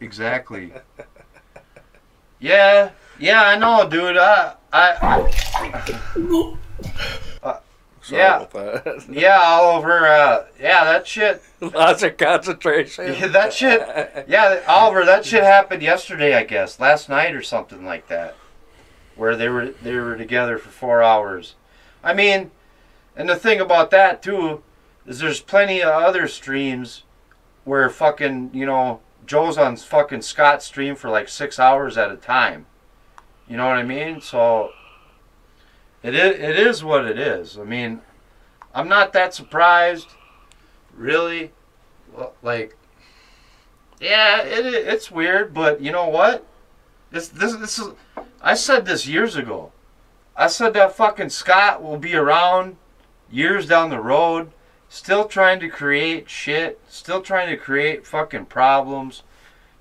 Exactly. Yeah, I know, dude. Yeah, Oliver. Yeah, that shit. Lots of concentration. Yeah, that shit. Yeah, Oliver. That shit happened yesterday, I guess, last night or something like that, where they were together for 4 hours. I mean, and the thing about that too is there's plenty of other streams where fucking, you know, Joe's on fucking Scott's stream for like 6 hours at a time. You know what I mean? So it is what it is. I mean, I'm not that surprised, really. Like, yeah, it's weird, but you know what? This is. I said this years ago. I said that fucking Scott will be around years down the road, still trying to create shit, still trying to create fucking problems,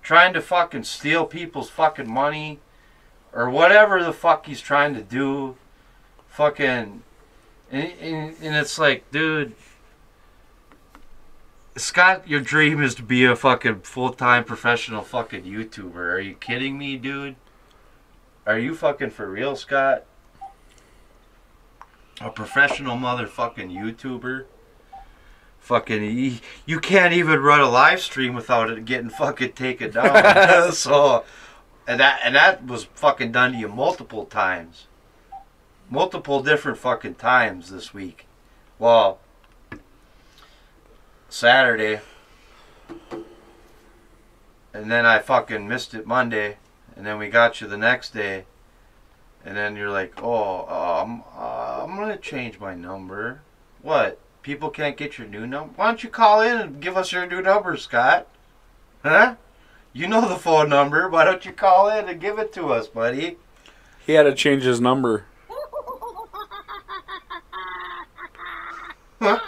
trying to fucking steal people's fucking money, or whatever the fuck he's trying to do. Fucking, and it's like, dude, Scott, your dream is to be a fucking full-time professional fucking YouTuber. Are you kidding me, dude? Are you fucking for real, Scott? A professional motherfucking YouTuber? Fucking, you can't even run a live stream without it getting fucking taken down. So, and that was fucking done to you multiple times. Multiple different fucking times this week. Well, Saturday. And then I fucking missed it Monday. And then we got you the next day. And then you're like, I'm going to change my number. What? People can't get your new number? Why don't you call in and give us your new number, Scott? Huh? You know the phone number. Why don't you call in and give it to us, buddy? He had to change his number. Huh?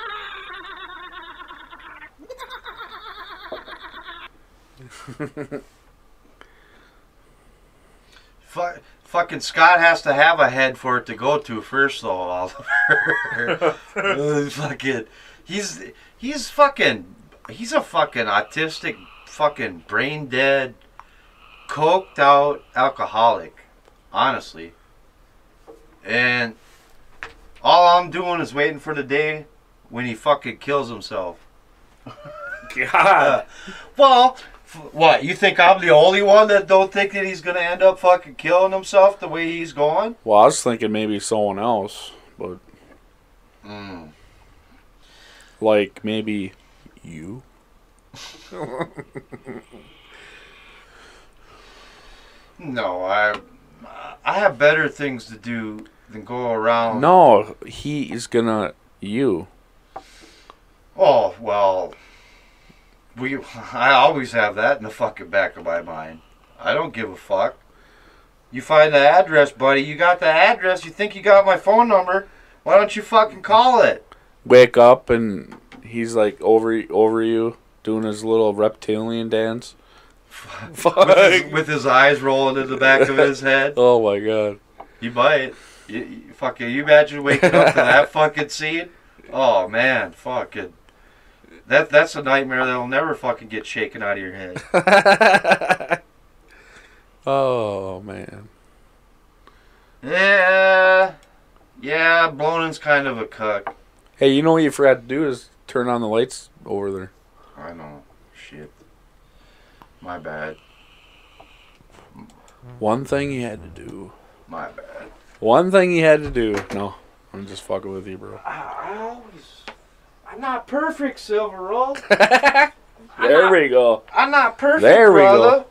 Fucking Scott has to have a head for it to go to first, though, Oliver. Fucking, he's a fucking autistic, fucking brain dead, coked out alcoholic, honestly. And all I'm doing is waiting for the day when he fucking kills himself. God. Well, what, you think I'm the only one that don't think that he's gonna end up fucking killing himself the way he's going? Well, I was thinking maybe someone else, but like maybe you. No, I have better things to do than go around. No, he is gonna you. Oh well. I always have that in the fucking back of my mind. I don't give a fuck. You find the address, buddy. You got the address. You think you got my phone number. Why don't you fucking call it? Wake up and he's like over you doing his little reptilian dance. with his eyes rolling in the back of his head. Oh my god. You might. You imagine waking up to that fucking scene? Oh man, fucking. That's a nightmare that'll never fucking get shaken out of your head. Oh, man. Yeah, Blonen's kind of a cuck. Hey, you know what you forgot to do is turn on the lights over there. I know. Shit. My bad. One thing you had to do. My bad. One thing you had to do. No, I'm just fucking with you, bro. I'm not perfect, Silver Roll. There we go. I'm not perfect, there we brother.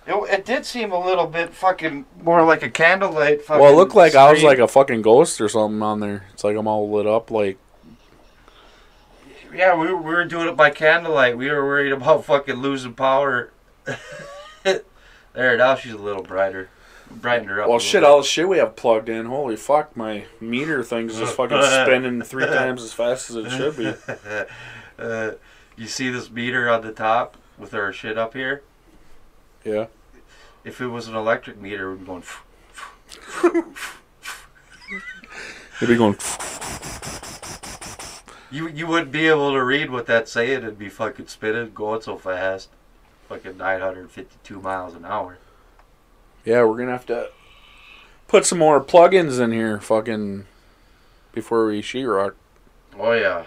Go. It did seem a little bit fucking more like a candlelight fucking well, it looked like stream. I was like a fucking ghost or something on there. It's like I'm all lit up like... Yeah, we were doing it by candlelight. We were worried about fucking losing power. There, now she's a little brighter. Brightened her up. Well, shit, all the shit we have plugged in. Holy fuck, my meter thing's just fucking spinning 3 times as fast as it should be. You see this meter on the top with our shit up here? Yeah. If it was an electric meter, we'd be going. It'd be going. You wouldn't be able to read what that's saying. It'd be fucking spinning, going so fast. Fucking 952 miles an hour. Yeah, we're gonna have to put some more plugins in here, fucking, before we sheetrock. Oh yeah.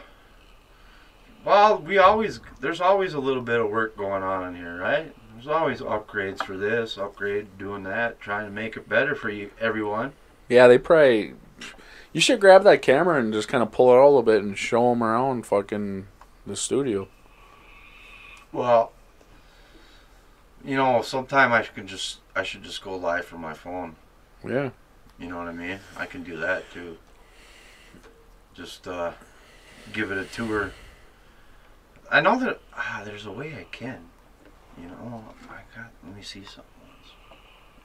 Well, there's always a little bit of work going on in here, right? There's always upgrades for this, upgrade, doing that, trying to make it better for you, everyone. Yeah, they probably. You should grab that camera and just kind of pull it out a little bit and show them around fucking the studio. Well, you know, sometime I should just go live from my phone. Yeah. You know what I mean? I can do that too. Just give it a tour. I know that there's a way I can. You know, let me see something.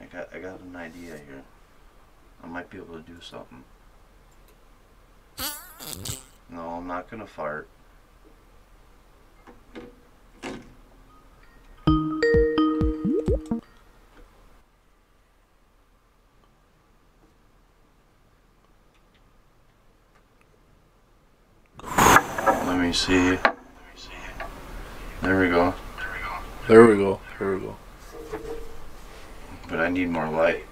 I got an idea here. I might be able to do something. No, I'm not gonna fart. Let me see. There we go. There we go. There we go. But I need more light.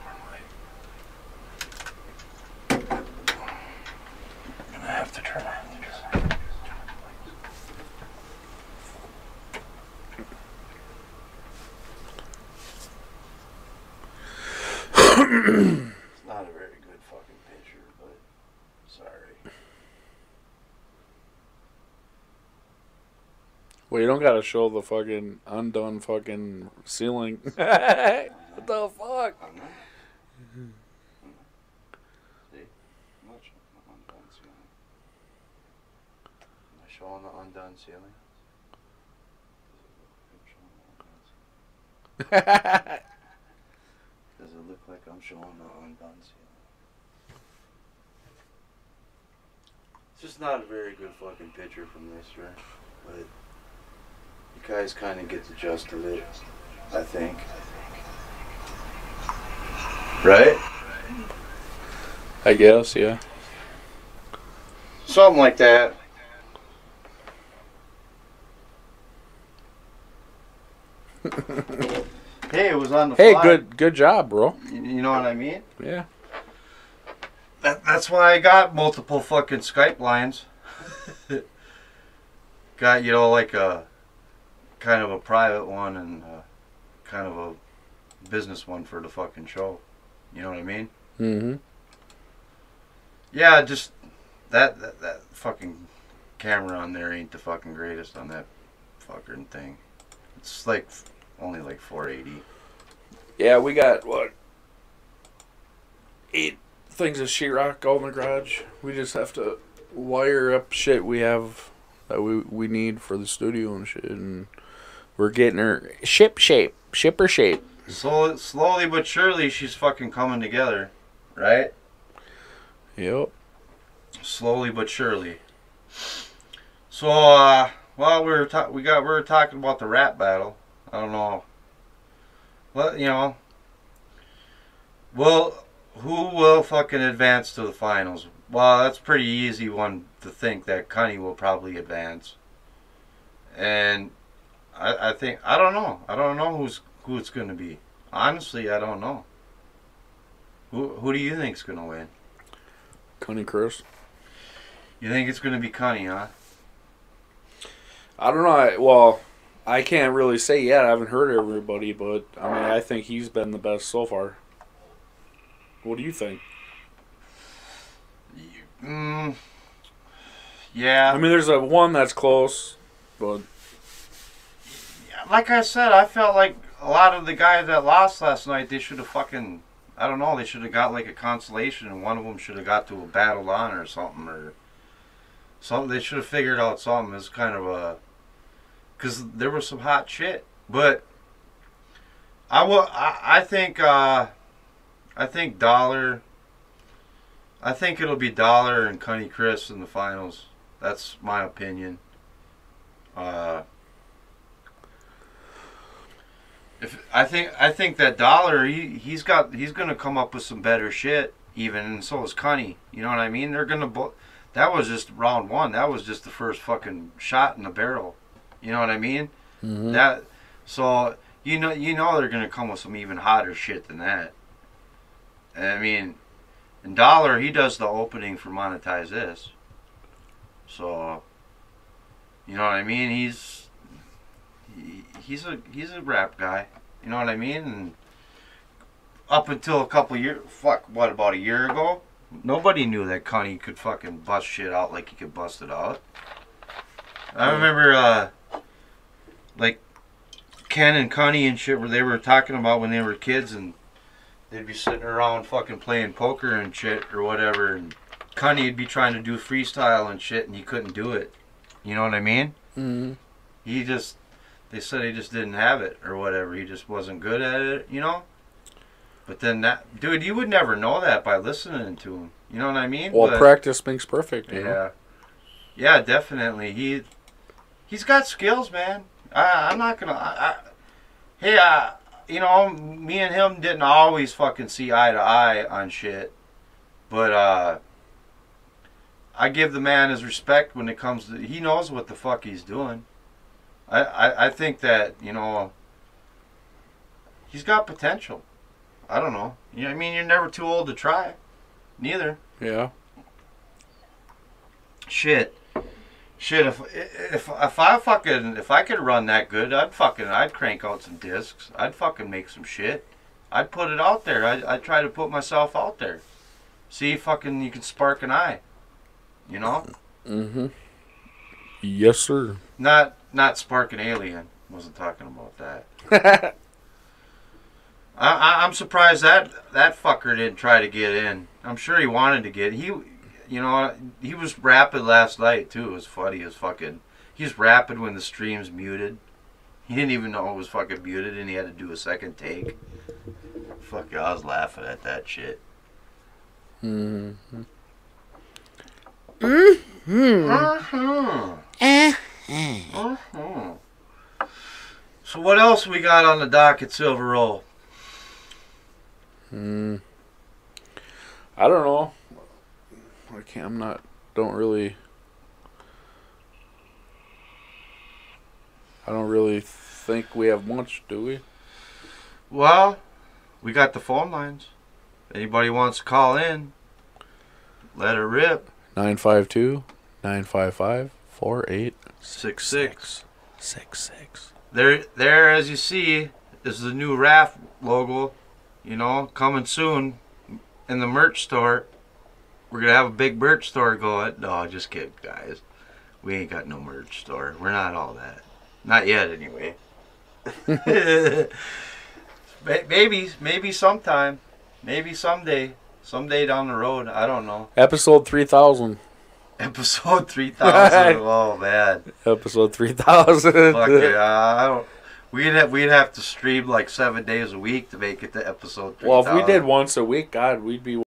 I'm gonna have to turn on these. It's not a very good fucking picture, but sorry. Well, you don't gotta show the fucking undone fucking ceiling. What the fuck? I'm not. See? I'm not showing the undone ceiling. Am I showing the undone ceiling? Does it look like I'm showing the undone ceiling? It's just not a very good fucking picture from this, right? But you guys kind of get the gist of it, I think. Right? I guess, yeah. Something like that. Hey, it was on the fly. Hey, good job, bro. You know what I mean? Yeah. That's why I got multiple fucking Skype lines. Got, you know, like a kind of a private one and kind of a business one for the fucking show. You know what I mean? Mm-hmm. Yeah, just that fucking camera on there ain't the fucking greatest on that fucking thing. It's like only like 480. Yeah, we got, what, 8 things of sheetrock all in the garage. We just have to wire up shit we have that we need for the studio and shit, and we're getting her shipper shape. So slowly but surely she's fucking coming together, right? Yep. Slowly but surely. So well, we were talking about the rap battle. I don't know. Well, you know. Well, who will fucking advance to the finals? Well, that's a pretty easy one to think that Cunny will probably advance. And I think I don't know who it's going to be. Honestly, I don't know. Who do you think's going to win? Cunny Chris. You think it's going to be Cunny, huh? I don't know. I can't really say yet. I haven't heard everybody, but I mean, I think he's been the best so far. What do you think? Yeah. I mean, there's a one that's close, but like I said, I felt like a lot of the guys that lost last night, they should have fucking, I don't know, they should have got like a consolation, and one of them should have got to a battle on or something, or Something they should have figured out. Something is kind of a, because there was some hot shit. But I think Dollar. I think it'll be Dollar and Cunny Chris in the finals. That's my opinion. I think that Dollar he's gonna come up with some better shit even, and so is Cunny. You know what I mean? They're gonna that was just round one. That was just the first fucking shot in the barrel. You know what I mean? Mm-hmm. That so you know they're gonna come with some even hotter shit than that. I mean, and Dollar he does the opening for Monetize This. So you know what I mean? He's a rap guy. You know what I mean? And up until a couple years, about a year ago, nobody knew that Cunny could fucking bust shit out like he could bust it out. I remember, like, Ken and Cunny and shit, where they were talking about when they were kids, and they'd be sitting around fucking playing poker and shit or whatever, and Cunny would be trying to do freestyle and shit, and he couldn't do it. You know what I mean? Mm-hmm. They said he just didn't have it or whatever. He just wasn't good at it, you know? But then dude, you would never know that by listening to him. You know what I mean? Well, practice makes perfect. You know? Yeah, definitely. He's got skills, man. I'm not gonna. You know, me and him didn't always fucking see eye to eye on shit, but I give the man his respect when it comes to. He knows what the fuck he's doing. I think that, you know, he's got potential. I don't know. You know what I mean? You're never too old to try. Neither. Yeah. Shit. If I could run that good, I'd crank out some discs. I'd fucking make some shit. I'd put it out there. I'd try to put myself out there. See if fucking you can spark an eye. You know? Mm-hmm. Yes, sir. Not spark an alien. Wasn't talking about that. I'm surprised that fucker didn't try to get in. I'm sure he wanted to get. You know, he was rapid last night too. It was funny as fucking. He was rapid when the stream's muted. He didn't even know it was fucking muted, and he had to do a second take. Fuck, I was laughing at that shit. Mm-hmm. So what else we got on the docket, Silver Roll? I don't know. I don't really think we have much, do we? Well, we got the phone lines. Anybody wants to call in, let her rip. 952-955-4866. There, as you see, is the new RAF logo. You know, coming soon in the merch store. We're gonna have a big merch store going. No, just kidding, guys. We ain't got no merch store. We're not all that. Not yet, anyway. Maybe sometime. Maybe someday. Someday down the road. I don't know. Episode 3000. Episode 3000. Oh, man. Episode 3000. Fuck it. I don't. We'd have to stream like 7 days a week to make it to episode 3000. Well, if we did once a week, God, we'd be